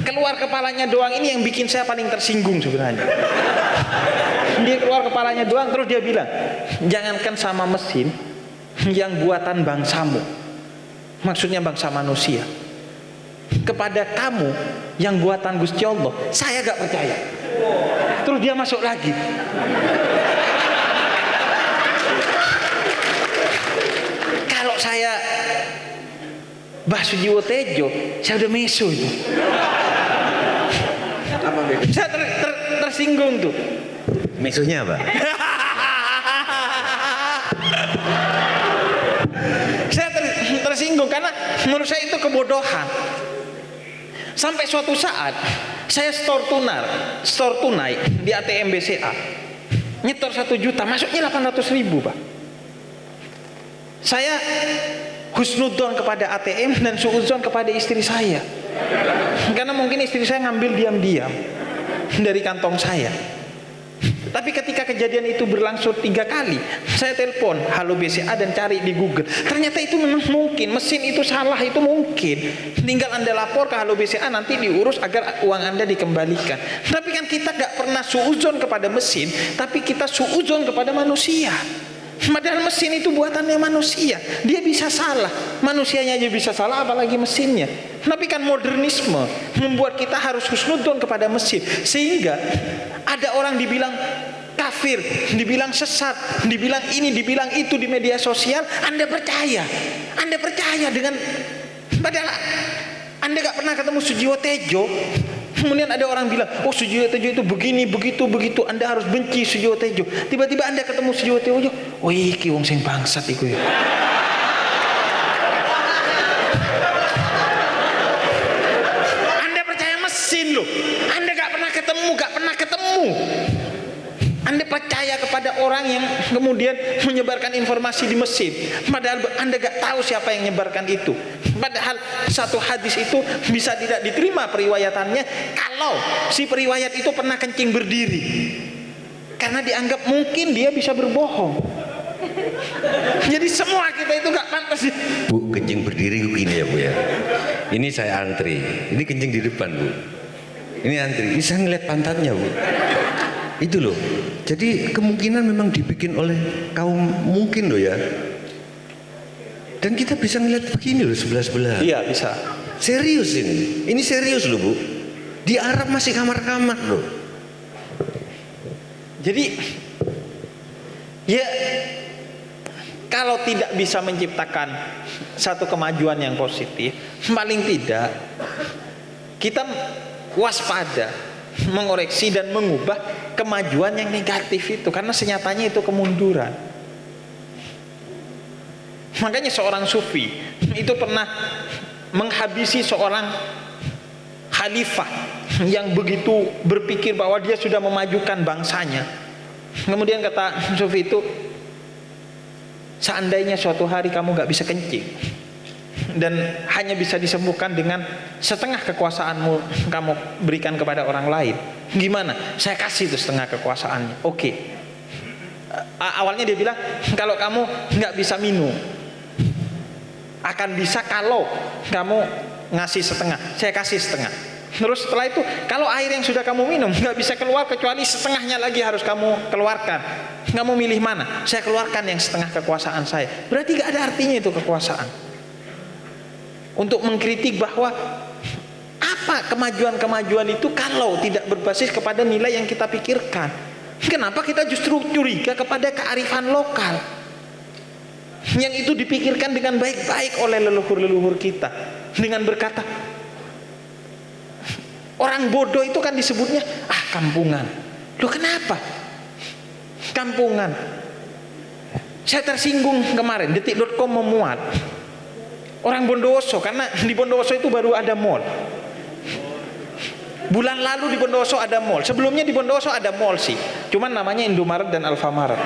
keluar kepalanya doang ini yang bikin saya paling tersinggung sebenarnya. Dia keluar kepalanya doang, terus dia bilang, jangankan sama mesin yang buatan bangsamu, maksudnya bangsa manusia, kepada kamu yang buatan Gusti Allah, saya gak percaya. Terus dia masuk lagi. Kalau saya Mbah Sujiwo Tejo, saya udah mesu itu. Apa beda? Saya tersinggung tuh. Mesunya apa? Saya tersinggung karena menurut saya itu kebodohan. Sampai suatu saat saya store tunai di ATM BCA, nyetor 1 juta, masuknya 800.000 Pak. Saya husnudzon kepada ATM dan suudzon kepada istri saya, karena mungkin istri saya ngambil diam-diam dari kantong saya. Tapi ketika kejadian itu berlangsung 3 kali, saya telepon halo BCA dan cari di Google. Ternyata itu memang mungkin, mesin itu salah, itu mungkin. Tinggal Anda lapor ke halo BCA, nanti diurus agar uang Anda dikembalikan. Tapi kan kita gak pernah suudzon kepada mesin, tapi kita suudzon kepada manusia. Padahal mesin itu buatannya manusia, dia bisa salah, manusianya aja bisa salah, apalagi mesinnya. Tapi kan modernisme membuat kita harus husnudzon kepada mesin, sehingga ada orang dibilang kafir, dibilang sesat, dibilang ini, dibilang itu di media sosial, Anda percaya dengan, padahal Anda gak pernah ketemu Sujiwo Tejo. Kemudian ada orang bilang, oh Sujiwo Tejo itu begini, begitu, Anda harus benci Sujiwo Tejo. Tiba-tiba Anda ketemu Sujiwo Tejo, oh iki wong sing bangsat iku ya. Anda percaya mesin loh. Anda gak pernah ketemu. Anda percaya kepada orang yang kemudian menyebarkan informasi di mesin, padahal Anda gak tahu siapa yang menyebarkan itu. Padahal satu hadis itu bisa tidak diterima periwayatannya kalau si periwayat itu pernah kencing berdiri, karena dianggap mungkin dia bisa berbohong. Jadi semua kita itu gak pantas. Bu, kencing berdiri gini ya Bu ya. Ini saya antri, ini kencing di depan Bu. Ini antri, ini saya ngeliat pantatnya Bu. Itu loh. Jadi kemungkinan memang dibikin oleh kaum mungkin loh ya. Dan kita bisa ngeliat begini loh sebelah-sebelah. Iya bisa. Serius ini. Ini serius loh Bu. Di Arab masih kamar-kamar loh. Jadi ya kalau tidak bisa menciptakan satu kemajuan yang positif, paling tidak kita waspada, mengoreksi dan mengubah kemajuan yang negatif itu, karena senyatanya itu kemunduran. Makanya seorang sufi itu pernah menghabisi seorang khalifah yang begitu berpikir bahwa dia sudah memajukan bangsanya. Kemudian kata sufi itu, seandainya suatu hari kamu gak bisa kencing dan hanya bisa disembuhkan dengan setengah kekuasaanmu kamu berikan kepada orang lain, gimana? Saya kasih itu setengah kekuasaannya. Oke. Awalnya dia bilang, kalau kamu nggak bisa minum, akan bisa kalau kamu ngasih setengah. Saya kasih setengah. Terus setelah itu, kalau air yang sudah kamu minum nggak bisa keluar kecuali setengahnya lagi harus kamu keluarkan. Kamu milih mana? Saya keluarkan yang setengah kekuasaan saya. Berarti nggak ada artinya itu kekuasaan. Untuk mengkritik bahwa apa kemajuan-kemajuan itu kalau tidak berbasis kepada nilai yang kita pikirkan. Kenapa kita justru curiga kepada kearifan lokal yang itu dipikirkan dengan baik-baik oleh leluhur-leluhur kita, dengan berkata, orang bodoh itu kan disebutnya kampungan. Loh kenapa? Kampungan. Saya tersinggung kemarin, detik.com memuat orang Bondowoso, karena di Bondowoso itu baru ada mall. Bulan lalu di Bondowoso ada mall. Sebelumnya di Bondowoso ada mall sih, cuman namanya Indomaret dan Alfamaret.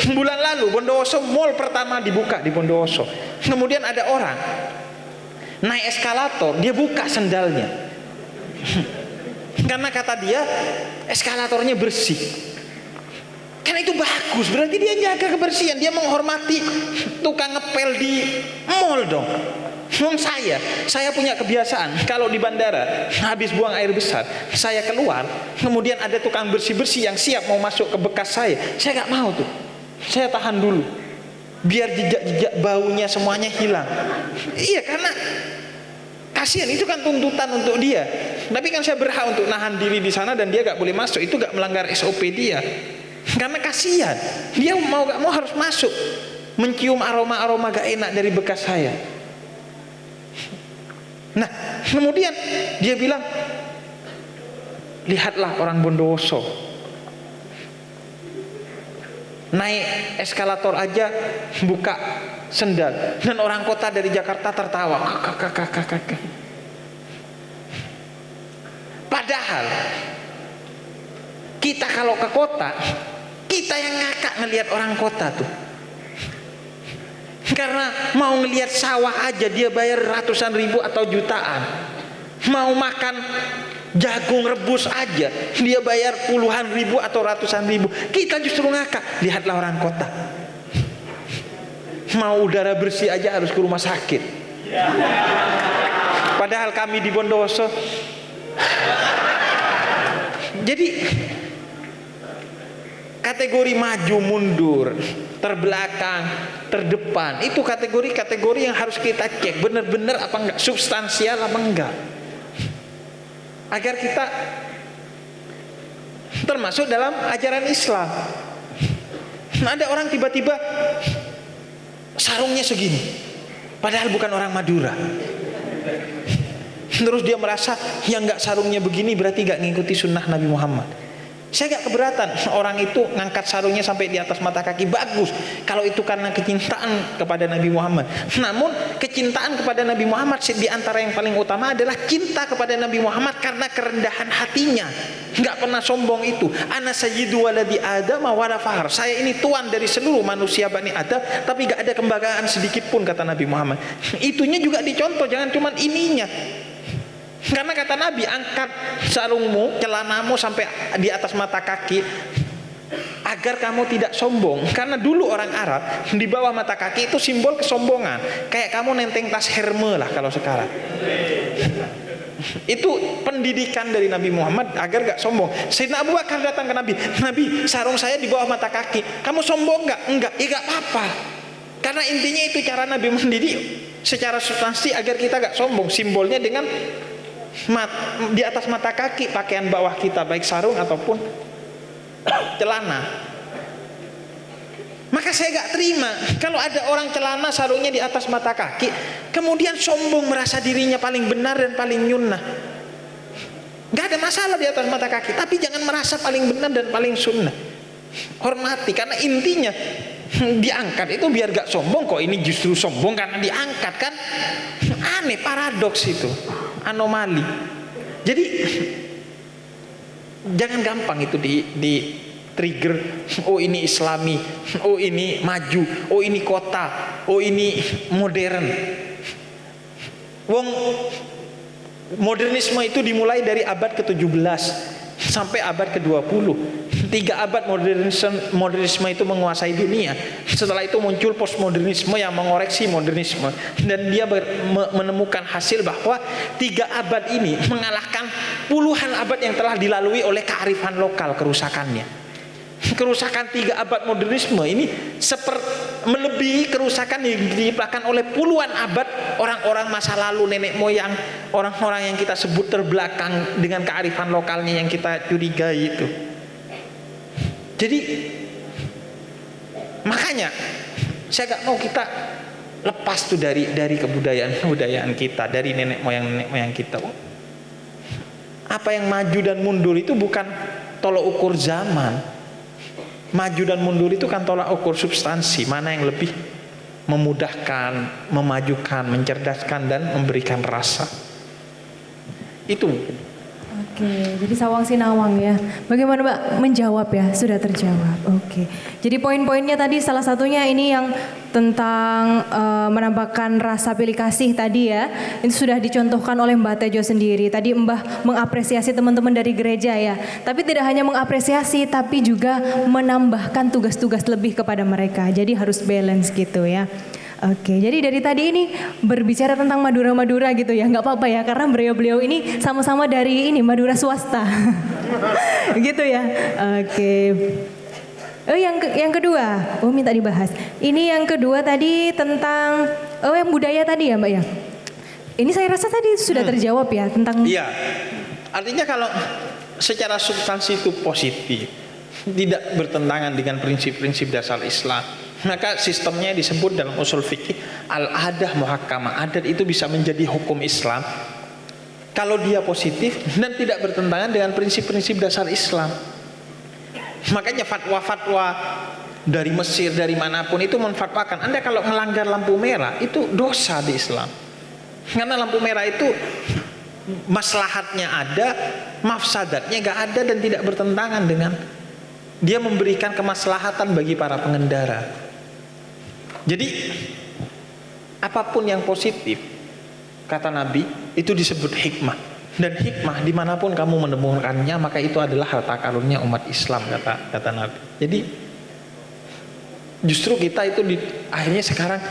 Bulan lalu Bondowoso mall pertama dibuka di Bondowoso. Kemudian ada orang naik eskalator, dia buka sendalnya. Karena kata dia eskalatornya bersih. Karena itu bagus, berarti dia jaga kebersihan, dia menghormati tukang ngepel di mall dong. Saya punya kebiasaan kalau di bandara habis buang air besar, saya keluar, kemudian ada tukang bersih-bersih yang siap mau masuk ke bekas saya nggak mau tuh. Saya tahan dulu, biar jejak-jejak baunya semuanya hilang. Iya, karena kasihan, itu kan tuntutan untuk dia. Tapi kan saya berhak untuk nahan diri di sana dan dia gak boleh masuk. Itu gak melanggar SOP dia. Karena kasihan, dia mau gak mau harus masuk, mencium aroma-aroma gak enak dari bekas saya. Nah, kemudian dia bilang, lihatlah orang Bondowoso naik eskalator aja buka sendal, dan orang kota dari Jakarta tertawa. Padahal kita kalau ke kota, kita yang ngakak ngelihat orang kota tuh. Karena mau ngelihat sawah aja dia bayar ratusan ribu atau jutaan. Mau makan jagung rebus aja dia bayar puluhan ribu atau ratusan ribu. Kita justru ngakak, lihatlah orang kota. Mau udara bersih aja harus ke rumah sakit. Padahal kami di Bondowoso. Jadi kategori maju mundur, terbelakang, terdepan, itu kategori-kategori yang harus kita cek benar-benar apa enggak, substansial apa enggak, agar kita termasuk dalam ajaran Islam. Ada orang tiba-tiba sarungnya segini, padahal bukan orang Madura. Terus dia merasa yang nggak sarungnya begini berarti nggak ngikuti sunnah Nabi Muhammad. Saya gak keberatan orang itu ngangkat sarungnya sampai di atas mata kaki, bagus kalau itu karena kecintaan kepada Nabi Muhammad. Namun kecintaan kepada Nabi Muhammad di antara yang paling utama adalah cinta kepada Nabi Muhammad karena kerendahan hatinya. Gak pernah sombong itu. Ana sayyidu waladi Adam wa la fakhar. Saya ini tuan dari seluruh manusia Bani Adam, tapi gak ada kebanggaan sedikit pun, kata Nabi Muhammad. Itunya juga dicontoh, jangan cuma ininya. Karena kata Nabi, angkat sarungmu, celanamu sampai di atas mata kaki agar kamu tidak sombong. Karena dulu orang Arab di bawah mata kaki itu simbol kesombongan. Kayak kamu nenteng tas Hermes lah kalau sekarang. Itu pendidikan dari Nabi Muhammad agar gak sombong. Sayyidina Abu Bakar datang ke Nabi, Nabi, sarung saya di bawah mata kaki, kamu sombong gak? Enggak. Ya gak apa-apa. Karena intinya itu cara Nabi mendidik secara substansi agar kita gak sombong. Simbolnya dengan di atas mata kaki pakaian bawah kita, baik sarung ataupun celana. Maka saya gak terima kalau ada orang celana sarungnya di atas mata kaki kemudian sombong merasa dirinya paling benar dan paling nyunnah. Gak ada masalah di atas mata kaki, tapi jangan merasa paling benar dan paling sunnah. Hormati, karena intinya diangkat itu biar gak sombong. Kok ini justru sombong karena diangkat, kan aneh, paradoks itu, anomali. Jadi jangan gampang itu di trigger. Oh ini Islami, oh ini maju, oh ini kota, oh ini modern. Wong modernisme itu dimulai dari abad ke-17 sampai abad ke-20. 3 abad modernisme itu menguasai dunia. Setelah itu muncul postmodernisme yang mengoreksi modernisme, dan dia menemukan hasil bahwa 3 abad ini mengalahkan puluhan abad yang telah dilalui oleh kearifan lokal kerusakannya. Kerusakan 3 abad modernisme ini melebihi kerusakan yang ditimpakan oleh puluhan abad orang-orang masa lalu, nenek moyang, orang-orang yang kita sebut terbelakang dengan kearifan lokalnya yang kita curigai itu. Jadi makanya saya gak mau kita lepas tuh dari kebudayaan kita, dari nenek moyang kita. Apa yang maju dan mundur itu bukan tolok ukur zaman. Maju dan mundur itu kan tolak ukur substansi, mana yang lebih memudahkan, memajukan, mencerdaskan, dan memberikan rasa. Itu. Oke, jadi sawang sinawang ya. Bagaimana Mbak menjawab ya? Sudah terjawab. Oke. Jadi poin-poinnya tadi salah satunya ini yang tentang menambahkan rasa pilih kasih tadi ya. Itu sudah dicontohkan oleh Mbak Tejo sendiri. Tadi Mbah mengapresiasi teman-teman dari gereja ya. Tapi tidak hanya mengapresiasi, tapi juga menambahkan tugas-tugas lebih kepada mereka. Jadi harus balance gitu ya. Oke, jadi dari tadi ini berbicara tentang Madura-Madura gitu ya, nggak apa-apa ya, karena beliau-beliau ini sama-sama dari ini Madura swasta, gitu ya. Oke. Oh yang kedua, minta dibahas. Ini yang kedua tadi tentang yang budaya tadi ya Mbak ya. Ini saya rasa tadi sudah terjawab ya tentang. Iya, artinya kalau secara substansi itu positif, tidak bertentangan dengan prinsip-prinsip dasar Islam, maka sistemnya disebut dalam usul fikih al-adah muhakkamah. Adat itu bisa menjadi hukum Islam kalau dia positif dan tidak bertentangan dengan prinsip-prinsip dasar Islam. Makanya fatwa-fatwa dari Mesir, dari manapun itu menfatwakan Anda kalau melanggar lampu merah itu dosa di Islam. Karena lampu merah itu maslahatnya ada, mafsadatnya gak ada, dan tidak bertentangan dengan, dia memberikan kemaslahatan bagi para pengendara. Jadi apapun yang positif, kata Nabi, itu disebut hikmah. Dan hikmah dimanapun kamu menemukannya, maka itu adalah harta karunnya umat Islam, kata Nabi. Jadi justru kita itu akhirnya sekarang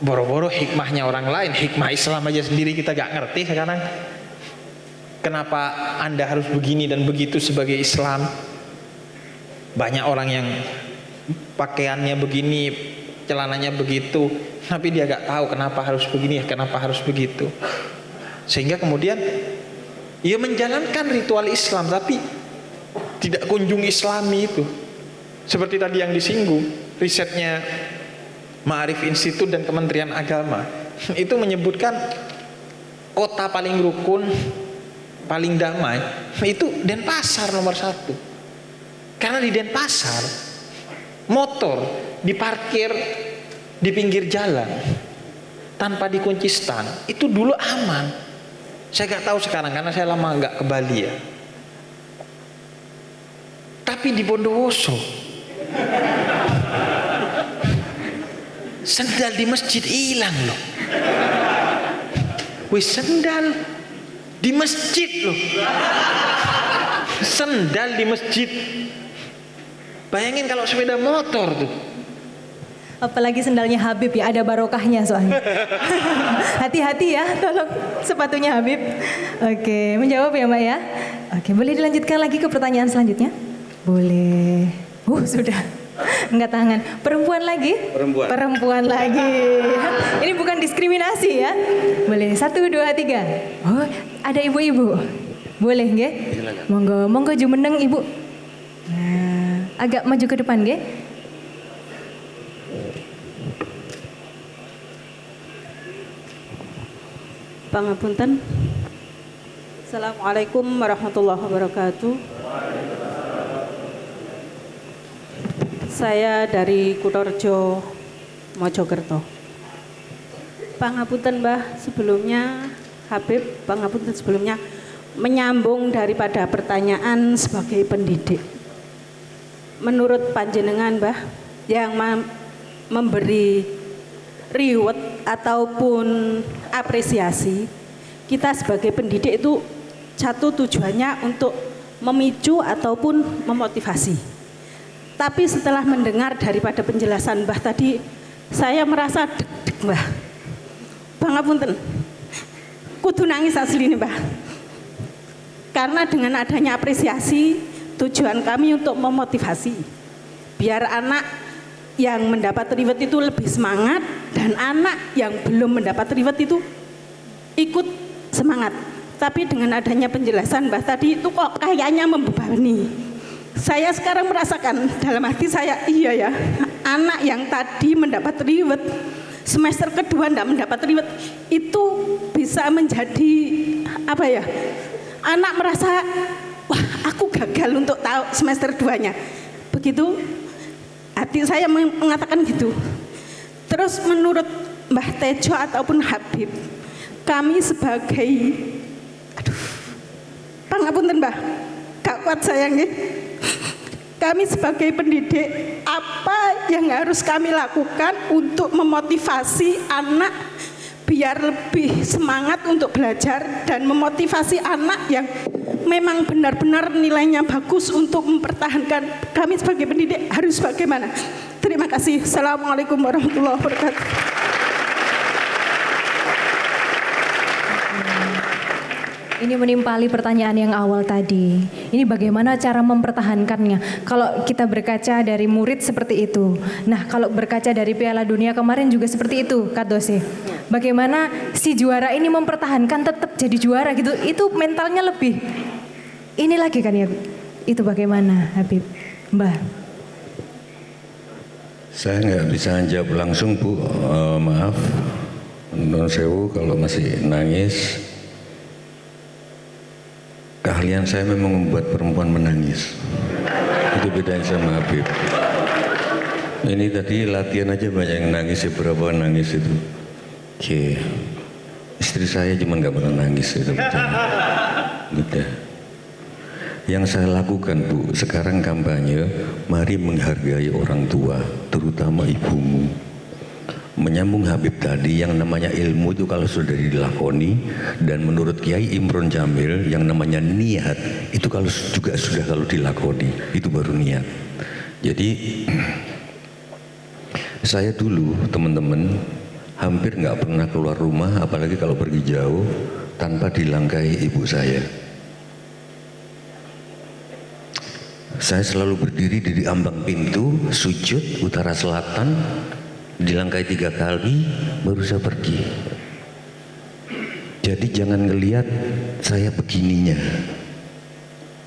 boro-boro hikmahnya orang lain, hikmah Islam aja sendiri kita gak ngerti sekarang. Kenapa Anda harus begini dan begitu sebagai Islam? Banyak orang yang pakaiannya begini, celananya begitu, tapi dia gak tahu kenapa harus begini, kenapa harus begitu. Sehingga kemudian ia menjalankan ritual Islam tapi tidak kunjung Islami itu. Seperti tadi yang disinggung, risetnya Ma'arif Institute dan Kementerian Agama itu menyebutkan kota paling rukun, paling damai itu Denpasar nomor 1. Karena di Denpasar motor diparkir di pinggir jalan tanpa dikunci stang itu dulu aman. Saya gak tahu sekarang karena saya lama gak ke Bali ya. Tapi di Bondowoso sendal di masjid hilang loh. Wih, sendal di masjid loh. Sendal di masjid. Bayangin kalau sepeda motor tuh. Apalagi sendalnya Habib ya, ada barokahnya soalnya. Hati-hati ya, tolong sepatunya Habib. Oke, menjawab ya Mbak ya. Oke, boleh dilanjutkan lagi ke pertanyaan selanjutnya? Boleh. Sudah. Enggak tangan. Perempuan lagi? Perempuan lagi. Ini bukan diskriminasi ya. Boleh. 1, 2, 3. Oh, ada ibu-ibu. Boleh nggih? Monggo jumeneng Ibu. Nah, agak maju ke depan nggih. Pangapunten. Assalamualaikum warahmatullahi wabarakatuh. Saya dari Kutorejo, Mojokerto. Pangapunten Mbah, sebelumnya Habib, pangapunten sebelumnya menyambung daripada pertanyaan sebagai pendidik. Menurut panjenengan Mbah, yang memberi reward ataupun apresiasi, kita sebagai pendidik itu satu tujuannya untuk memicu ataupun memotivasi. Tapi setelah mendengar daripada penjelasan Mbah tadi, saya merasa deg-deg Mbah. Pangapunten, kudu nangis asli nih Mbah. Karena dengan adanya apresiasi, tujuan kami untuk memotivasi. Biar anak yang mendapat reward itu lebih semangat, dan anak yang belum mendapat reward itu ikut semangat. Tapi dengan adanya penjelasan Mbah tadi itu kok kayaknya membebani. Saya sekarang merasakan dalam hati saya, iya ya, anak yang tadi mendapat reward, semester kedua tidak mendapat reward, itu bisa menjadi apa ya, anak merasa, wah aku gagal untuk tahu semester 2-nya. Begitu hati saya mengatakan gitu. Terus menurut Mbah Tejo ataupun Habib, kami sebagai, pangapunten Mbah, gak kuat saya nggih. Kami sebagai pendidik, apa yang harus kami lakukan untuk memotivasi anak biar lebih semangat untuk belajar dan memotivasi anak yang memang benar-benar nilainya bagus untuk mempertahankan, kami sebagai pendidik harus bagaimana? Terima kasih. Assalamualaikum warahmatullahi wabarakatuh. Ini menimpali pertanyaan yang awal tadi. Ini bagaimana cara mempertahankannya? Kalau kita berkaca dari murid seperti itu. Nah, kalau berkaca dari Piala Dunia kemarin juga seperti itu, Kak Dose. Bagaimana si juara ini mempertahankan tetap jadi juara gitu? Itu mentalnya lebih. Ini lagi kan ya. Itu bagaimana, Habib? Mbah. Saya nggak bisa jawab langsung Bu, maaf. Non sewu kalau masih nangis. Keahlian saya memang membuat perempuan menangis. Itu bedanya sama Habib. Ini tadi latihan aja banyak yang nangis, beberapa nangis itu. Oke. Istri saya cuma nggak pernah nangis itu. Gitu. Yang saya lakukan Bu, sekarang kampanye, mari menghargai orang tua, terutama ibumu. Menyambung Habib tadi, yang namanya ilmu itu kalau sudah dilakoni, dan menurut Kiai Imron Jamil yang namanya niat itu kalau juga sudah kalau dilakoni itu baru niat. Jadi saya dulu teman-teman hampir nggak pernah keluar rumah, apalagi kalau pergi jauh tanpa dilangkahi ibu saya. Saya selalu berdiri di ambang pintu, sujud utara selatan, dilangkai 3 kali baru saya pergi. Jadi jangan ngelihat saya begininya,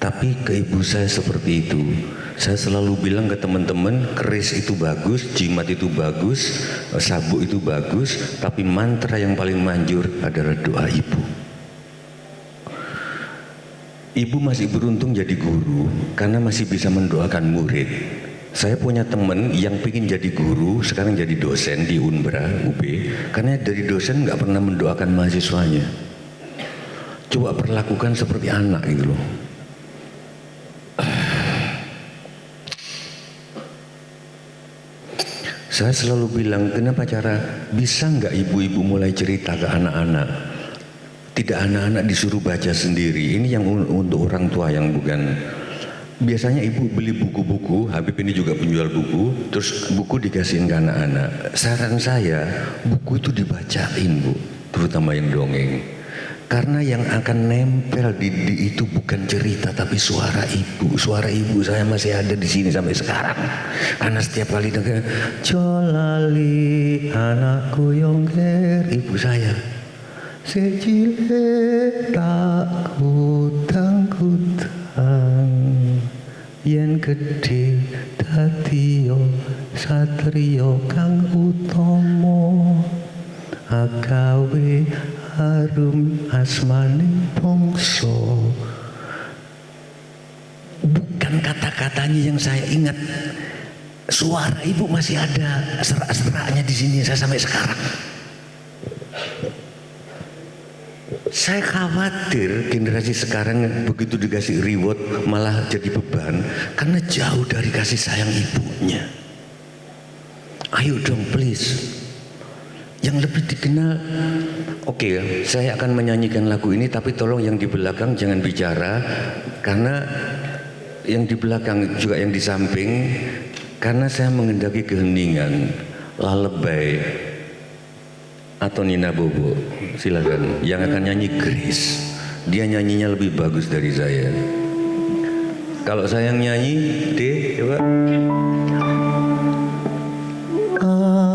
tapi ke ibu saya seperti itu. Saya selalu bilang ke teman-teman, keris itu bagus, jimat itu bagus, sabuk itu bagus, tapi mantra yang paling manjur adalah doa ibu. Ibu masih beruntung jadi guru karena masih bisa mendoakan murid. Saya punya teman yang pengen jadi guru, sekarang jadi dosen di Unbra, UB, karena dari dosen nggak pernah mendoakan mahasiswanya. Coba perlakukan seperti anak gitu loh. Saya selalu bilang, kenapa bisa nggak ibu-ibu mulai cerita ke anak-anak? Tidak anak-anak disuruh baca sendiri. Ini yang untuk orang tua yang bukan. Biasanya ibu beli buku-buku, Habib ini juga penjual buku, terus buku dikasihin ke anak-anak. Saran saya, buku itu dibacain Bu, terutama yang dongeng. Karena yang akan nempel di itu bukan cerita, tapi suara ibu. Suara ibu saya masih ada di sini sampai sekarang. Karena setiap kali dengar, Jolali anakku yongger, ibu saya. Secile tak kutang-kutang, yen gedhe dadi satriya kang utama, agawe harum asmane bangsa. Bukan kata-katanya yang saya ingat, suara ibu masih ada serak-seraknya di sini saya sampai sekarang. Saya khawatir generasi sekarang begitu dikasih reward malah jadi beban karena jauh dari kasih sayang ibunya. Ayo dong please, yang lebih dikenal. Oke, saya akan menyanyikan lagu ini, tapi tolong yang di belakang jangan bicara, karena yang di belakang juga yang di samping, karena saya mengendaki keheningan. Lalebay atau Nina Bobo, silakan. Yang akan nyanyi Grace, dia nyanyinya lebih bagus dari saya. Kalau saya yang nyanyi, coba.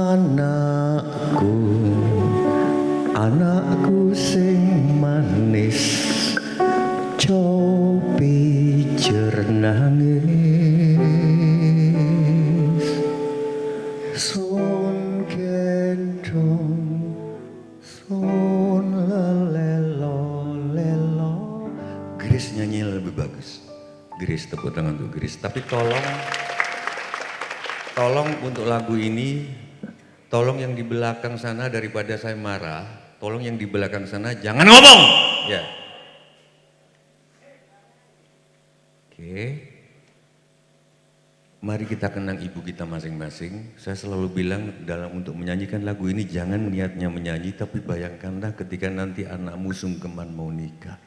Anakku, anakku sing manis, cobi nangis, sun gendong, sun lelelo lelo. Grace nyanyi lebih bagus. Grace, tepuk tangan untuk Grace. Tapi tolong untuk lagu ini, tolong yang di belakang sana, daripada saya marah, tolong yang di belakang sana jangan ngomong. Ya. Oke. Mari kita kenang ibu kita masing-masing. Saya selalu bilang dalam untuk menyanyikan lagu ini, jangan niatnya menyanyi, tapi bayangkanlah ketika nanti anakmu sungkeman mau nikah.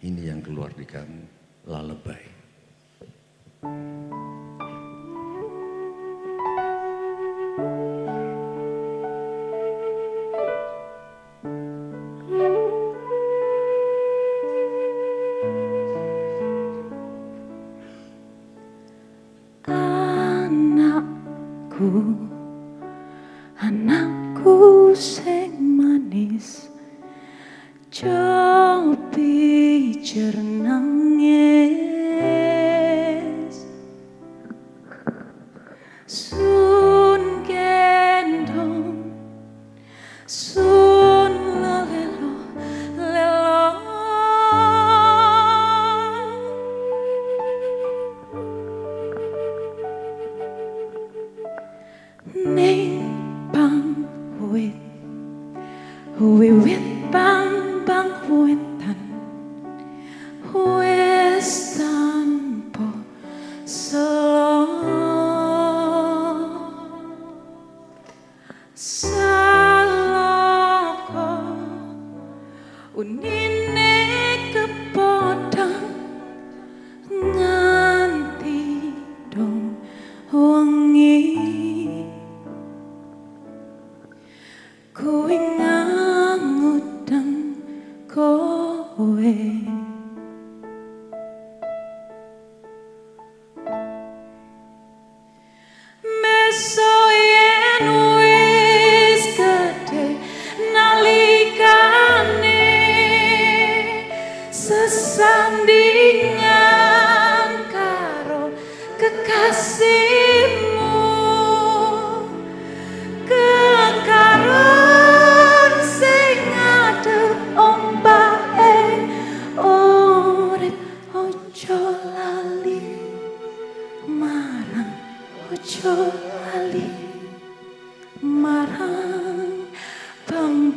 Ini yang keluar di kamu. Lalebay. Anakku sing manis, cobi nangis, sun gendong, sun lelo lelo, ning wiwit bang wetan wis tanpa selo, saloko unine kepodang nganti dong wengi. Kuwi ngangutang kowe, meso yen wis gedhe nalikane sesandingan karo kekasihmu, kekaron sing ngadep ombake urip. Ojo lali marang, ojo lali marang bang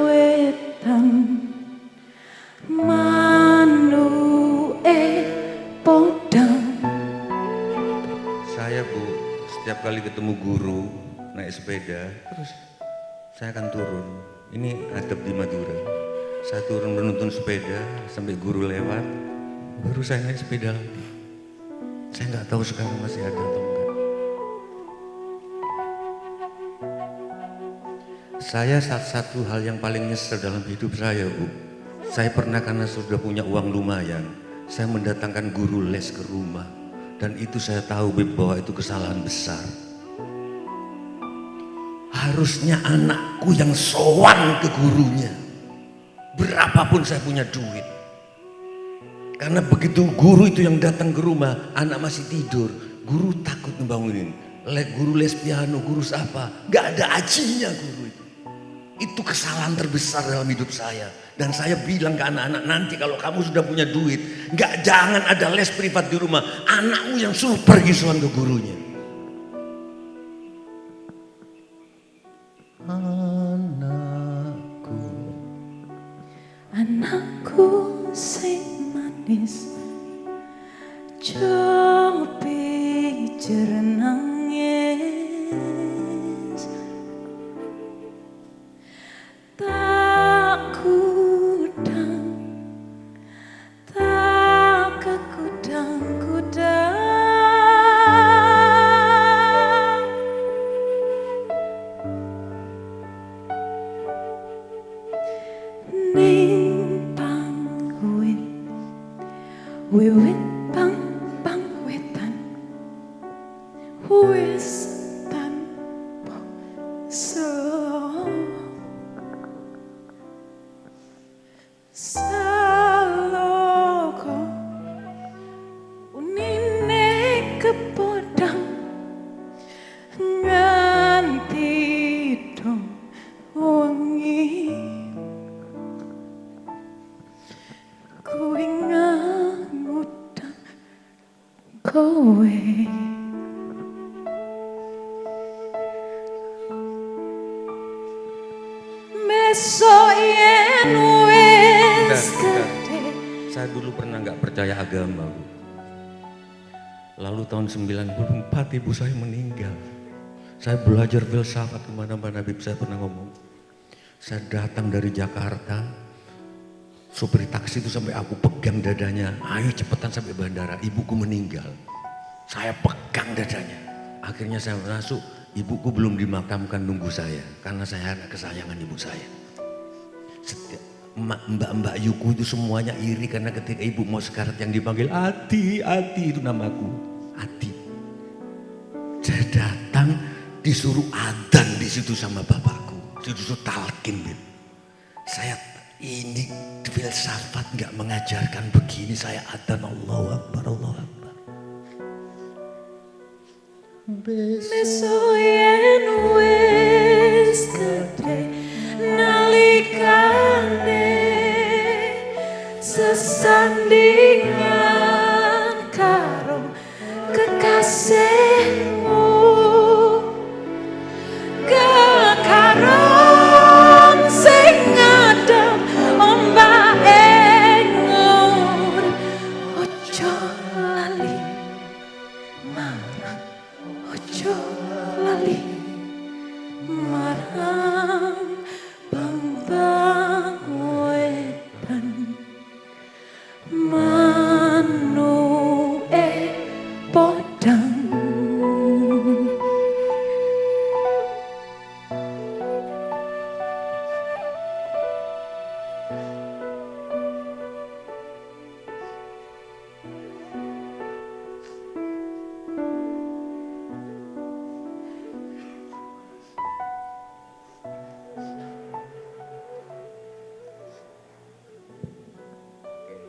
wetan manue podang. Saya Bu, setiap kali ketemu guru naik sepeda, terus saya akan turun. Ini adab di Madura. Saya turun menuntun sepeda sampai guru lewat, baru saya naik sepeda lagi. Saya nggak tahu sekarang masih ada atau enggak. Saya satu hal yang paling nyesel dalam hidup saya, Bu. Saya pernah, karena sudah punya uang lumayan, saya mendatangkan guru les ke rumah. Dan itu saya tahu, Beb, bahwa itu kesalahan besar. Harusnya anakku yang sowan ke gurunya, berapapun saya punya duit. Karena begitu guru itu yang datang ke rumah, anak masih tidur, guru takut ngebangunin. Guru les piano, guru apa, gak ada ajinya guru itu. Itu kesalahan terbesar dalam hidup saya. Dan saya bilang ke anak-anak, nanti kalau kamu sudah punya duit, jangan ada les privat di rumah, anakmu yang suruh pergi sowan ke gurunya. Anakku sing manis, cobi nangis, wis tanpa saloko unine kepodang nganti dong wengi kuwi ngutang kowe besok yen wis gede. Saya dulu pernah nggak percaya agama, Bu. Lalu tahun 94 ibu saya meninggal. Saya belajar filsafat kemana-mana, Bib. Saya pernah ngomong. Saya datang dari Jakarta, supir taksi itu sampai aku pegang dadanya. Ayo cepetan sampai bandara, ibuku meninggal. Saya pegang dadanya. Akhirnya saya masuk, ibuku belum dimakamkan, nunggu saya. Karena saya anak kesayangan ibu saya. Mbak-mbak Yuku itu semuanya iri karena ketika ibu mau sekarat yang dipanggil Ati, Ati itu namaku, Ati. Saya datang disuruh adzan di situ sama bapakku, disuruh talqin. Saya ini filsafat nggak mengajarkan begini, saya adzan Allahu Akbar, Allahu Akbar. Besok yen wis gede nalikane sesandingan karo kekasihmu kekaron sing ngadem ombake ngur ojo lali marang ojo lali marang bambang wetan manue podang.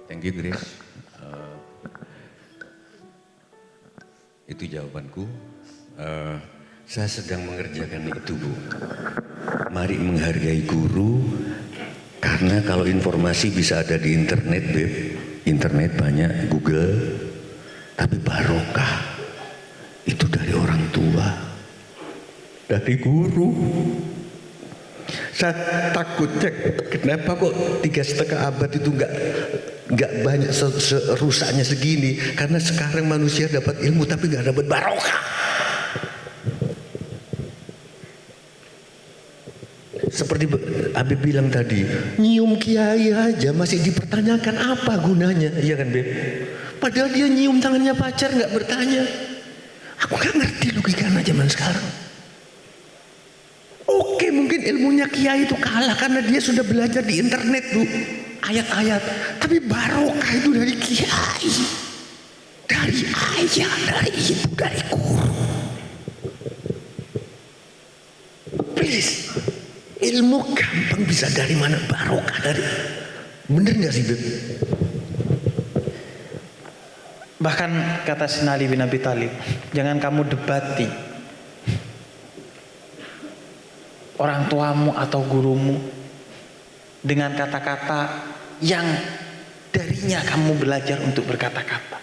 Thank you, Grace. Itu jawabanku. Saya sedang mengerjakan itu, Bu. Mari menghargai guru, karena kalau informasi bisa ada di internet, Beb. Internet banyak, Google. Tapi barokah itu dari orang tua, dari guru. Saya takut cek, kenapa kok 3,5 abad itu nggak banyak rusaknya segini? Karena sekarang manusia dapat ilmu tapi nggak dapat barokah. Seperti Habib bilang tadi, nyium kiai aja masih dipertanyakan apa gunanya, iya kan Beb? Padahal dia nyium tangannya pacar nggak bertanya. Aku nggak ngerti logikanya zaman sekarang. Oke, mungkin ilmunya kiai itu kalah karena dia sudah belajar di internet, Bu, ayat-ayat. Tapi barokah itu dari kiai, dari ayah, dari ibu, dari guru. Please, ilmu gampang bisa dari mana, barokah dari. Bener nggak sih, Beb? Bahkan kata Sayyidina Ali bin Abi Thalib, jangan kamu debati orang tuamu atau gurumu dengan kata-kata yang darinya kamu belajar untuk berkata-kata.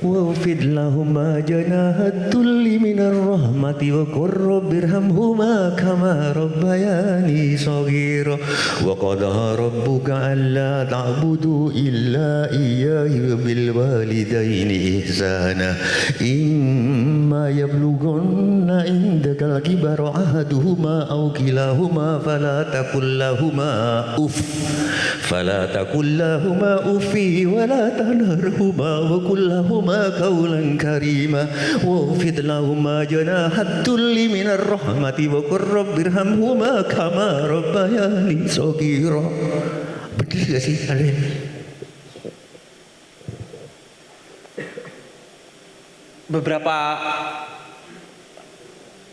وَوْفِدْ لَهُمَا جَنَاحَ الذُّلِّ مِنَ الرَّحْمَةِ وَقُلْ رَبِّ ارْحَمْهُمَا كَمَا رَبَّيَانِي صَغِيرًا وَقَضَىٰ رَبُّكَ أَلَّا تَعْبُدُوا إِلَّا إِيَّاهُ وَبِالْوَالِدَيْنِ إِحْسَانًا إِمَّا يَبْلُغَنَّ عِندَكَ الْكِبَرَ أَحَدُهُمَا أَوْ كِلَاهُمَا فَلَا تَقُل لَّهُمَا أُفٍّ وَلَا تَنْهَرْهُمَا وَقُل لَّهُمَا قَوْلًا كَرِيمًا وَاخْفِضْ لَهُمَا جَنَاحَ الذُّلِّ مِنَ الرَّحْمَةِ وَقُل رَّبِّ ارْحَمْهُمَا كَمَا رَبَّيَانِي صَغِيرًا. Betul gak sih kalian? beberapa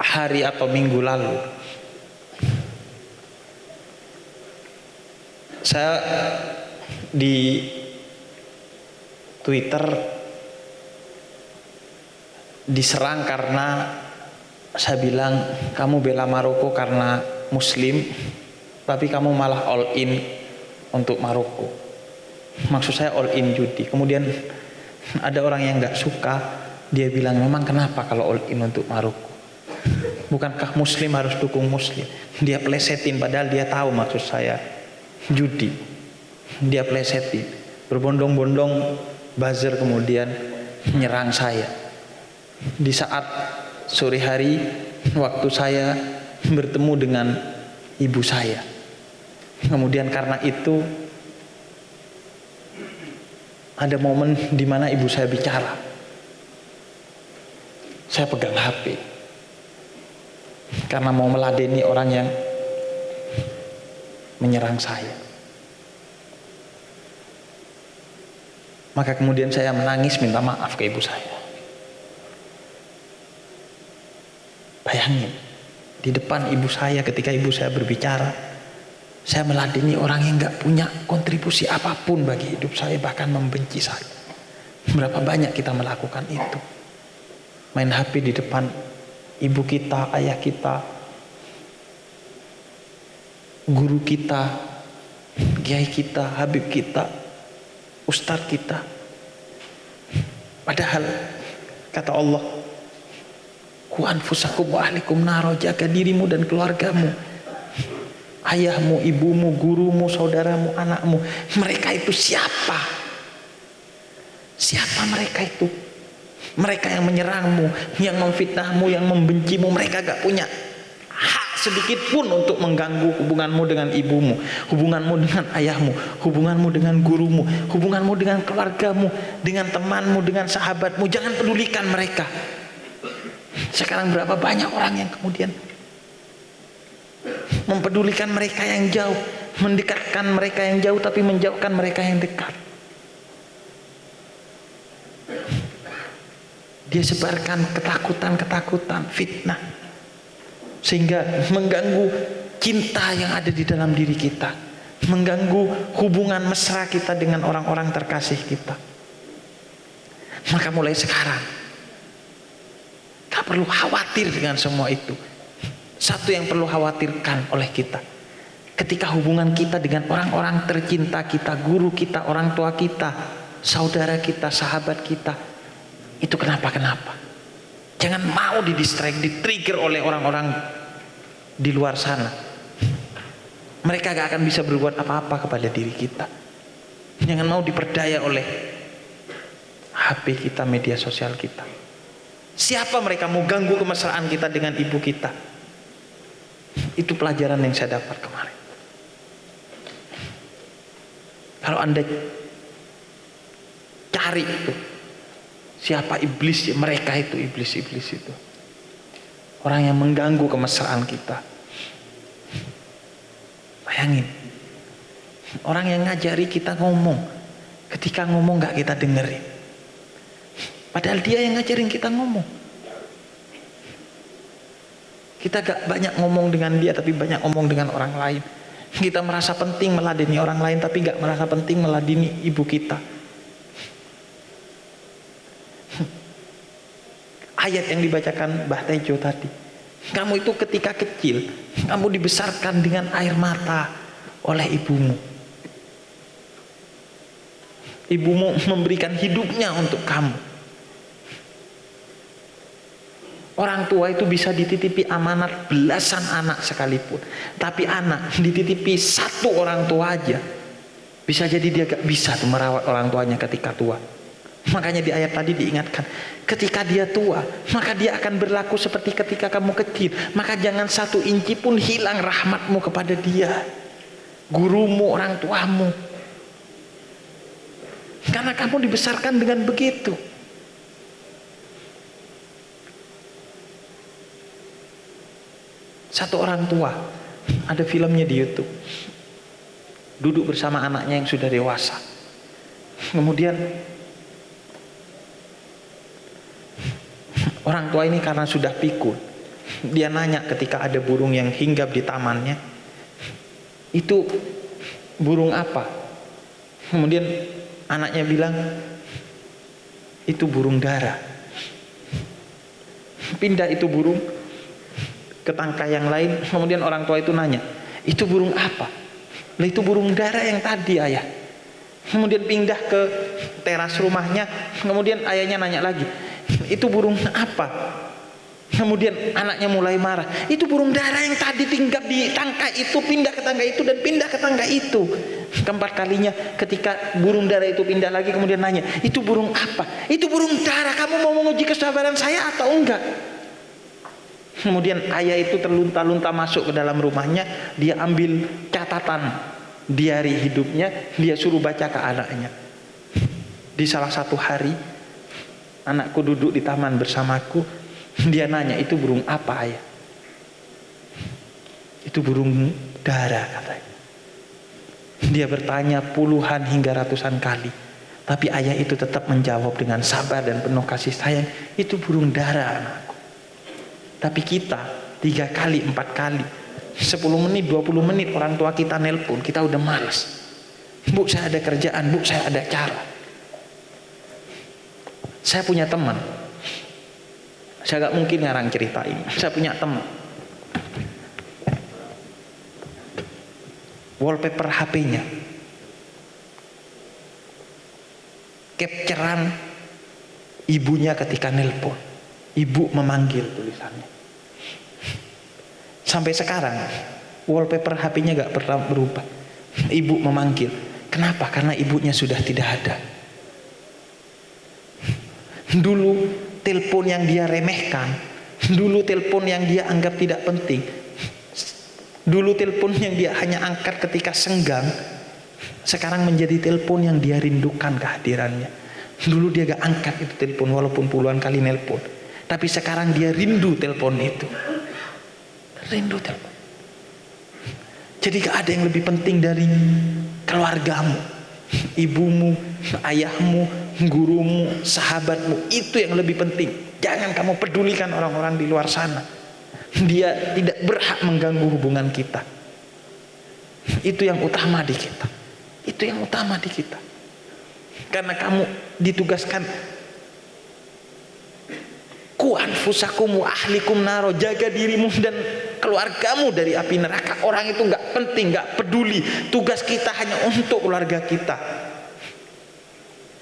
hari atau minggu lalu saya di Twitter diserang karena saya bilang kamu bela Maroko karena Muslim, tapi kamu malah all in untuk Maroko. Maksud saya all in judi. Kemudian ada orang yang nggak suka, dia bilang memang kenapa kalau all in untuk Maroko? Bukankah Muslim harus dukung Muslim? Dia plesetin padahal dia tahu maksud saya judi. Dia plesetin, berbondong-bondong buzzer kemudian menyerang saya. Di saat sore hari waktu saya bertemu dengan ibu saya. Kemudian karena itu ada momen di mana ibu saya bicara. Saya pegang HP karena mau meladeni orang yang menyerang saya. Maka kemudian saya menangis minta maaf ke ibu saya. Bayangin, di depan ibu saya ketika ibu saya berbicara, saya meladeni orang yang gak punya kontribusi apapun bagi hidup saya, bahkan membenci saya. Berapa banyak kita melakukan itu? Main HP di depan ibu kita, ayah kita, guru kita, kiai kita, habib kita, ustadz kita. Padahal kata Allah, ku anfusakum wa ahlikum naro, jaga dirimu dan keluargamu, ayahmu, ibumu, gurumu, saudaramu, anakmu. Mereka itu siapa? Siapa mereka itu? Mereka yang menyerangmu, yang memfitnahmu, yang membencimu. Mereka gak punya hak sedikit pun untuk mengganggu hubunganmu dengan ibumu, hubunganmu dengan ayahmu, hubunganmu dengan gurumu, hubunganmu dengan keluargamu, dengan temanmu, dengan sahabatmu. Jangan pedulikan mereka. Sekarang berapa banyak orang yang kemudian mempedulikan mereka yang jauh, mendekatkan mereka yang jauh tapi menjauhkan mereka yang dekat. Dia sebarkan ketakutan-ketakutan, fitnah, sehingga mengganggu cinta yang ada di dalam diri kita, mengganggu hubungan mesra kita dengan orang-orang terkasih kita. Maka mulai sekarang gak perlu khawatir dengan semua itu. Satu yang perlu khawatirkan oleh kita, ketika hubungan kita dengan orang-orang tercinta kita, guru kita, orang tua kita, saudara kita, sahabat kita, itu kenapa-kenapa. Jangan mau didistract, di-trigger oleh orang-orang di luar sana. Mereka gak akan bisa berbuat apa-apa kepada diri kita. Jangan mau diperdaya oleh HP kita, media sosial kita. Siapa mereka mau ganggu kemesraan kita dengan ibu kita? Itu pelajaran yang saya dapat kemarin. Kalau Anda cari itu, siapa iblis? Mereka itu iblis-iblis itu. Orang yang mengganggu kemesraan kita. Bayangin, orang yang ngajari kita ngomong, ketika ngomong gak kita dengerin, padahal dia yang ngajarin kita ngomong. Kita gak banyak ngomong dengan dia, tapi banyak ngomong dengan orang lain. Kita merasa penting meladeni orang lain, tapi gak merasa penting meladeni ibu kita. Ayat yang dibacakan Mbah Tejo tadi, kamu itu ketika kecil, kamu dibesarkan dengan air mata oleh ibumu. Ibumu memberikan hidupnya untuk kamu. Orang tua itu bisa dititipi amanat belasan anak sekalipun, tapi anak dititipi satu orang tua aja, bisa jadi dia gak bisa tuh merawat orang tuanya ketika tua. Makanya di ayat tadi diingatkan, ketika dia tua, maka dia akan berlaku seperti ketika kamu kecil. Maka jangan satu inci pun hilang rahmatmu kepada dia, gurumu, orang tuamu, karena kamu dibesarkan dengan begitu. Satu orang tua, ada filmnya di YouTube, duduk bersama anaknya yang sudah dewasa. Kemudian Orang tua ini karena sudah pikun, dia nanya ketika ada burung yang hinggap di tamannya, itu burung apa? Kemudian anaknya bilang, itu burung dara. Pindah itu burung ke tangkai yang lain. Kemudian orang tua itu nanya, itu burung apa? Lah itu burung dara yang tadi, ayah. Kemudian pindah ke teras rumahnya. Kemudian ayahnya nanya lagi, itu burung apa? Kemudian anaknya mulai marah, itu burung dara yang tadi tinggal di tangkai itu, pindah ke tangkai itu, dan pindah ke tangkai itu. Keempat kalinya ketika burung dara itu pindah lagi, kemudian nanya, itu burung apa? Itu burung dara. Kamu mau menguji kesabaran saya atau enggak? Kemudian ayah itu terlunta-lunta masuk ke dalam rumahnya. Dia ambil catatan diari hidupnya, dia suruh baca ke anaknya. Di salah satu hari, anakku duduk di taman bersamaku. Dia nanya, itu burung apa, ayah? Itu burung dara, katanya. Dia bertanya puluhan hingga ratusan kali, tapi ayah itu tetap menjawab dengan sabar dan penuh kasih sayang, itu burung dara, anakku. Tapi kita 3 kali, 4 kali, 10 menit, 20 menit orang tua kita nelpon, kita udah malas. Bu, saya ada kerjaan, bu, saya ada cara. Saya punya teman, saya gak mungkin ngarang cerita ini. Saya punya teman, wallpaper HP-nya capturean ibunya ketika nelpon. Ibu memanggil tulisannya. Sampai sekarang wallpaper HP-nya gak pernah berubah. Ibu memanggil. Kenapa? Karena ibunya sudah tidak ada. Dulu telepon yang dia remehkan, dulu telepon yang dia anggap tidak penting, dulu telepon yang dia hanya angkat ketika senggang, sekarang menjadi telepon yang dia rindukan kehadirannya. Dulu dia gak angkat itu telepon walaupun puluhan kali nelpon, tapi sekarang dia rindu telepon itu. Rindu telepon. Jadi gak ada yang lebih penting dari keluargamu, ibumu, ayahmu, gurumu, sahabatmu. Itu yang lebih penting. Jangan kamu pedulikan orang-orang di luar sana. Dia tidak berhak mengganggu hubungan kita. Itu yang utama di kita. Itu yang utama di kita. Karena kamu ditugaskan, ku anfusakum wa ahlikum naro, jaga dirimu dan keluargamu dari api neraka. Orang itu gak penting, gak peduli. Tugas kita hanya untuk keluarga kita.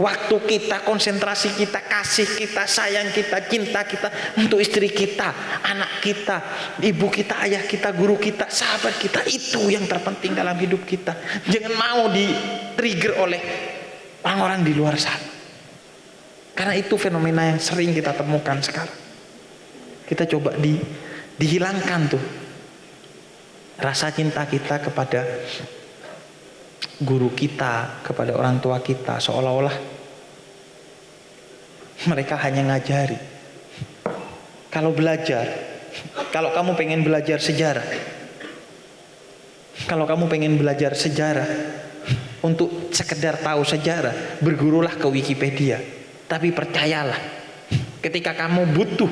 Waktu kita, konsentrasi kita, kasih kita, sayang kita, cinta kita untuk istri kita, anak kita, ibu kita, ayah kita, guru kita, sahabat kita. Itu yang terpenting dalam hidup kita. Jangan mau di-trigger oleh orang-orang di luar sana. Karena itu fenomena yang sering kita temukan sekarang. Kita coba dihilangkan tuh rasa cinta kita kepada guru kita, kepada orang tua kita, seolah-olah mereka hanya ngajari. Kalau belajar, kalau kamu pengen belajar sejarah, kalau kamu pengen belajar sejarah, untuk sekedar tahu sejarah, bergurulah ke Wikipedia. Tapi percayalah, ketika kamu butuh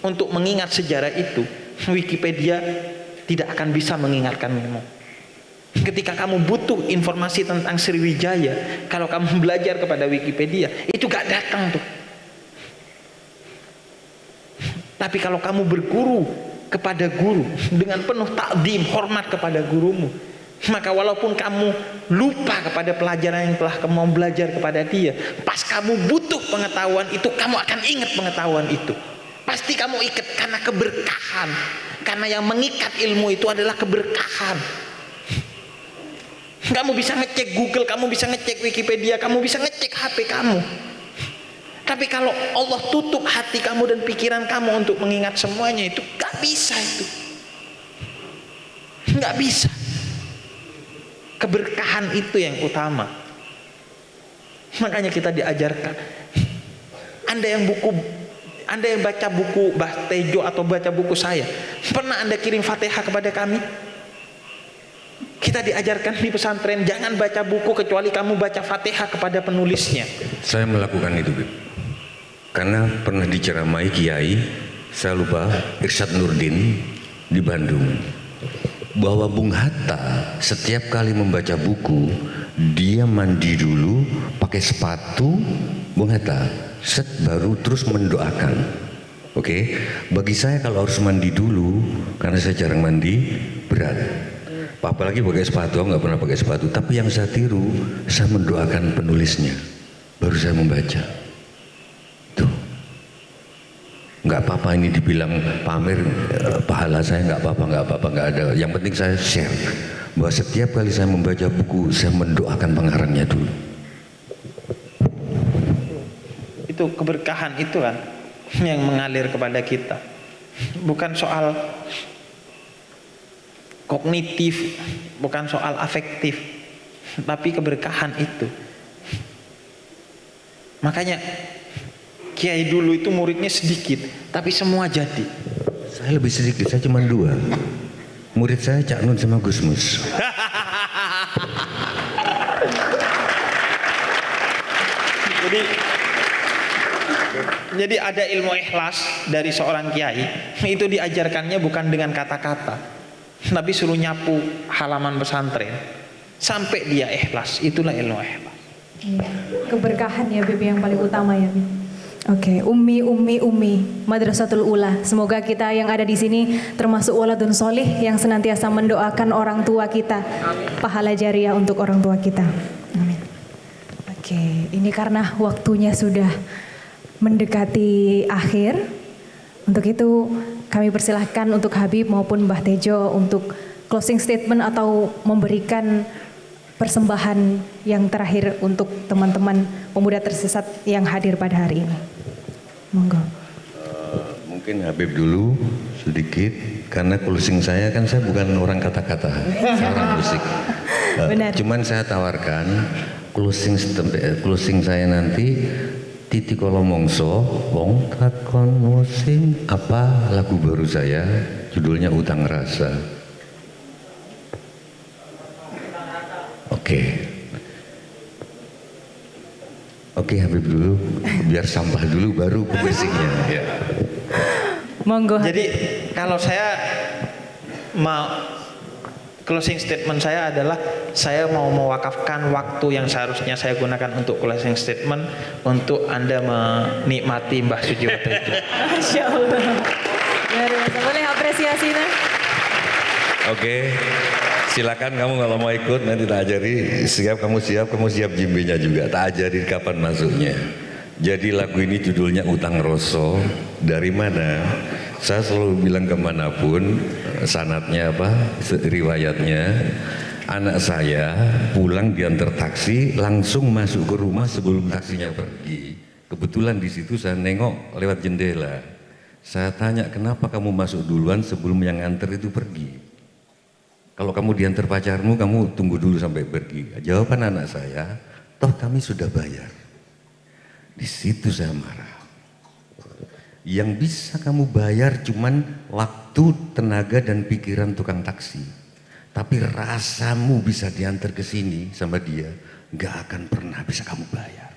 untuk mengingat sejarah itu, Wikipedia tidak akan bisa mengingatkanmu. Ketika kamu butuh informasi tentang Sriwijaya, kalau kamu belajar kepada Wikipedia, itu gak datang tuh. Tapi kalau kamu berguru kepada guru dengan penuh takdim, hormat kepada gurumu, maka walaupun kamu lupa kepada pelajaran yang telah kamu belajar kepada dia, pas kamu butuh pengetahuan itu, kamu akan ingat pengetahuan itu. Pasti kamu ikat karena keberkahan. Karena yang mengikat ilmu itu adalah keberkahan. Kamu bisa ngecek Google, kamu bisa ngecek Wikipedia, kamu bisa ngecek HP kamu. Tapi kalau Allah tutup hati kamu dan pikiran kamu untuk mengingat semuanya itu, gak bisa itu. Gak bisa. Keberkahan itu yang utama. Makanya kita diajarkan. Anda yang baca buku Mbah Tejo atau baca buku saya, pernah Anda kirim Fatihah kepada kami? Kita diajarkan di pesantren, jangan baca buku kecuali kamu baca Fatihah kepada penulisnya. Saya melakukan itu, Bib. karena pernah diceramai kiai, saya lupa, Irsyad Nurdin di Bandung, bahwa Bung Hatta setiap kali membaca buku dia mandi dulu pakai sepatu Bung Hatta, set baru terus mendoakan. Oke, bagi saya kalau harus mandi dulu, karena saya jarang mandi, berat. Apalagi pakai sepatu, aku nggak pernah pakai sepatu. Tapi yang saya tiru, saya mendoakan penulisnya, baru saya membaca. Tuh, nggak apa-apa ini dibilang pamer pahala saya, nggak apa-apa, nggak ada. Yang penting saya share bahwa setiap kali saya membaca buku, saya mendoakan pengarangnya dulu. Itu keberkahan itu kan yang mengalir kepada kita, bukan soal kognitif, bukan soal afektif, tapi keberkahan itu. Makanya kiai dulu itu muridnya sedikit, tapi semua jadi. Saya lebih sedikit, saya cuma 2. Murid saya Cak Nun sama Gusmus. Jadi ada ilmu ikhlas dari seorang kiai, itu diajarkannya bukan dengan kata-kata, tapi suruh nyapu halaman pesantren sampai dia ikhlas. Itulah ilmu ikhlas. Keberkahan ya Bib yang paling utama ya Bib. Oke, Umi Madrasatul Ula. Semoga kita yang ada di sini termasuk waladun solih yang senantiasa mendoakan orang tua kita. Pahala jariah untuk orang tua kita. Amin. Oke, ini karena waktunya sudah mendekati akhir. Untuk itu kami persilahkan untuk Habib maupun Mbah Tejo untuk closing statement atau memberikan persembahan yang terakhir untuk teman-teman pemuda tersesat yang hadir pada hari ini. Monggo. Mungkin Habib dulu sedikit, karena closing saya kan saya bukan orang kata-kata, saya orang musik. Benar. Cuman saya tawarkan closing saya nanti Titi Kolomongso wong takon musim apa lagu baru saya, judulnya Utang Rasa. Oke Habib dulu, biar sampah dulu baru pemusiknya ya. Monggo. Jadi kalau saya mau closing statement saya adalah saya mau mewakafkan waktu yang seharusnya saya gunakan untuk closing statement untuk Anda menikmati Mbah Sujiwo Tejo. Masya Allah. Luar biasa. Boleh apresiasinya? Oke, silakan kamu kalau mau ikut nanti tak ajari. Kamu siap jimbenya juga. Tak ajari kapan masuknya. Jadi lagu ini judulnya Utang Roso. Dari mana? Saya selalu bilang kemanapun, sanatnya apa, riwayatnya, anak saya pulang diantar taksi, langsung masuk ke rumah sebelum taksinya pergi. Kebetulan di situ saya nengok lewat jendela. Saya tanya, kenapa kamu masuk duluan sebelum yang nganter itu pergi? Kalau kamu diantar pacarmu, kamu tunggu dulu sampai pergi. Jawaban anak saya, toh kami sudah bayar. Di situ saya marah. Yang bisa kamu bayar cuman waktu, tenaga dan pikiran tukang taksi. Tapi rasamu bisa diantar ke sini sama dia, gak akan pernah bisa kamu bayar.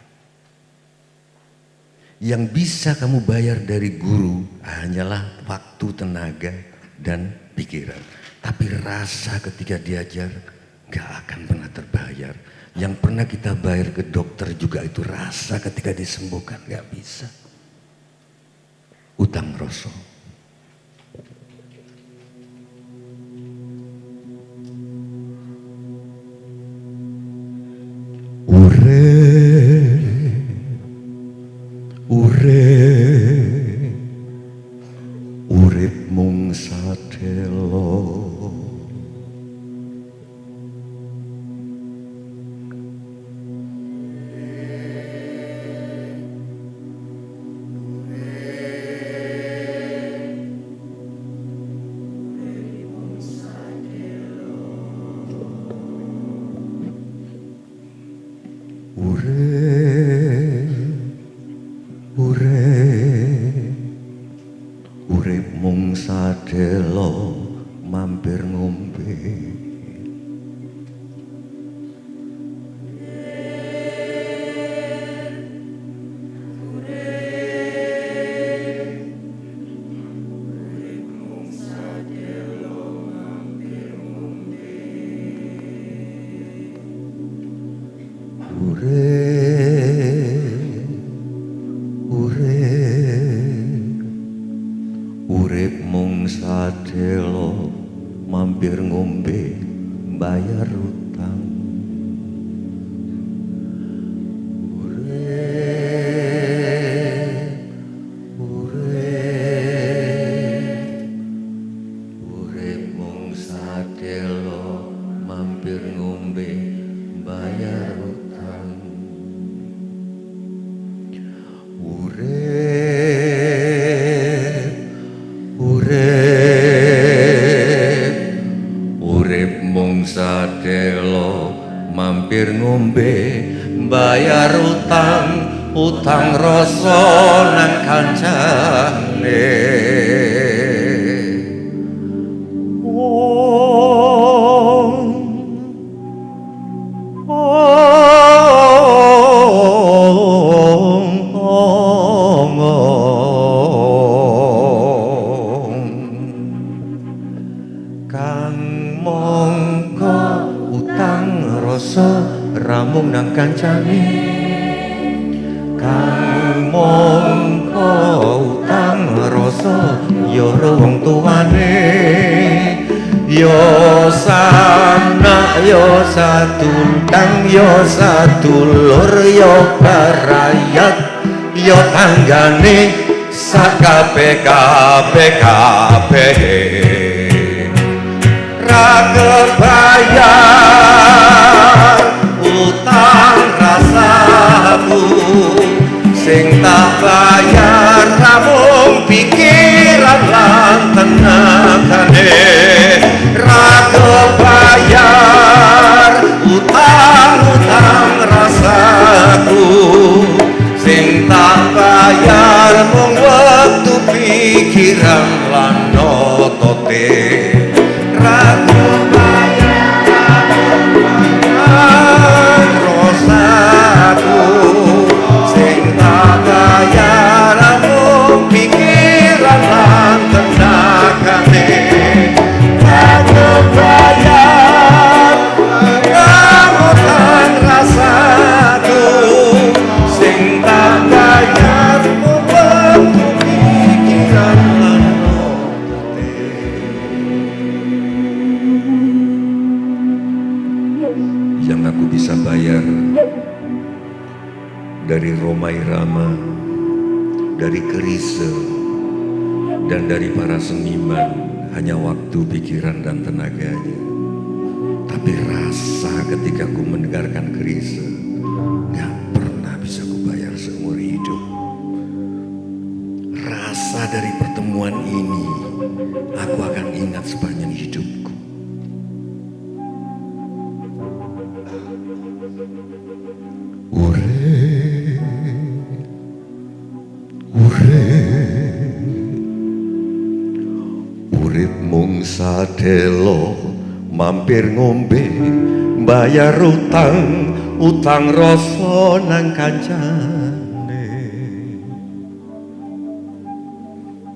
Yang bisa kamu bayar dari guru hanyalah waktu, tenaga dan pikiran. Tapi rasa ketika diajar gak akan pernah terbayar. Yang pernah kita bayar ke dokter juga itu rasa ketika disembuhkan gak bisa. Utang Roso. Urip mung sadelo. Urip mung sadelo mampir ngombe. Urip mung sadelo mampir ngombe bayar utang. Urip mung sadelo mampir ngombe bayar utang. Urip mung sadelo mampir ngombe bayar utang, utang rasa nang kancane. Kang mongko utang rasa ramung nang kancane. Kang mongko utang rasa ya wong tuane. Yo sanak yo satundang yo sadulur yo barayat yo tanggane sakabeh-kabeh ra kebayar utang rasaku sing tak bayar ramung pikiran lan tenagane. Ra kebayar utang-utang rasaku sing tak bayar mung wektu pikiran lan otote. Ra kebayar rasaku sing tak bayar mung pikiran lan tenagane. Kebayar utang rasaku sing tak bayar wektu pikiran lan otote. Yang aku bisa bayar dari Roma Irama, dari Kerise, dan dari para seniman hanya waktu, pikiran, dan tenaganya. Tapi rasa ketika ku mendengarkan Kerise gak pernah bisa ku bayar seumur hidup. Rasa dari pertemuan ini aku akan ingat sepanjang hidupku. Urip mung sadelo mampir ngombe bayar utang, utang rasa nang kancane.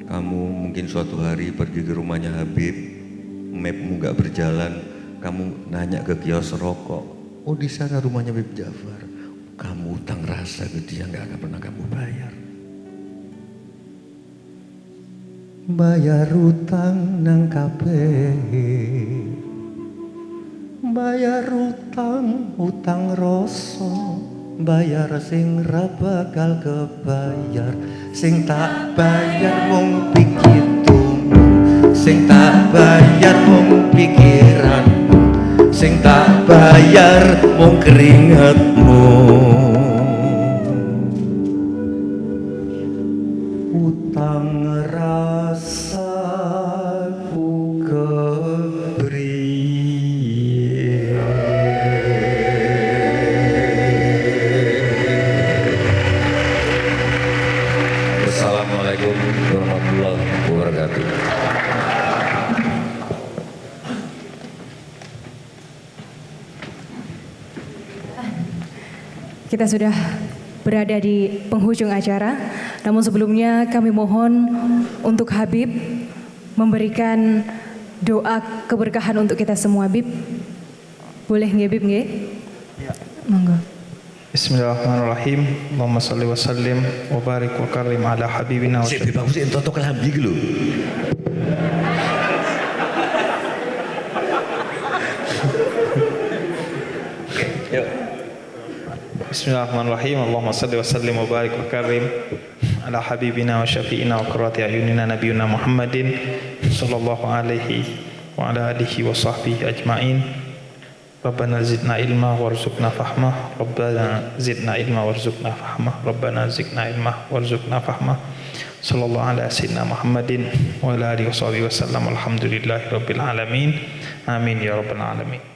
Kamu mungkin suatu hari pergi ke rumahnya Habib, mapmu gak berjalan, kamu nanya ke kios rokok, oh di sana rumahnya Habib Ja'far. Kamu utang rasa ke dia gak akan pernah kamu bayar. Bayar utang nang kabeh, bayar utang, utang rasa, bayar sing ra bakal kebayar, sing tak bayar mung pikiranmu, sing tak bayar mung pikiranmu, sing tak bayar mung keringetmu. Utang rasaku kepriye. Assalamualaikum warahmatullahi wabarakatuh. Kita sudah berada di penghujung acara, namun sebelumnya kami mohon untuk Habib memberikan doa keberkahan untuk kita semua. Habib, boleh nggih Habib nggih? Ya. Monggo. Bismillahirrahmanirrahim. Allahumma salli wa sallim wa barik wa karim ala habibina wa Saya bagus itu totok lambi gitu. Bismillahirrahmanirrahim. Allahumma salli wa sallim wa barik wa karim ala habibina wa syafi'ina wa qurrati ayunina nabiyuna Muhammadin sallallahu alaihi wa ala alihi wa sahbihi ajma'in. Rabbana zidna ilma warzuqna fahmah. Rabbana zidna ilma warzuqna fahmah. Rabbana zidna ilma warzuqna fahmah. Sallallahu ala sayyidina Muhammadin wa ala alihi wa sahbihi wa sallam. Alhamdulillahi rabbil alamin. Amin ya rabbal alamin.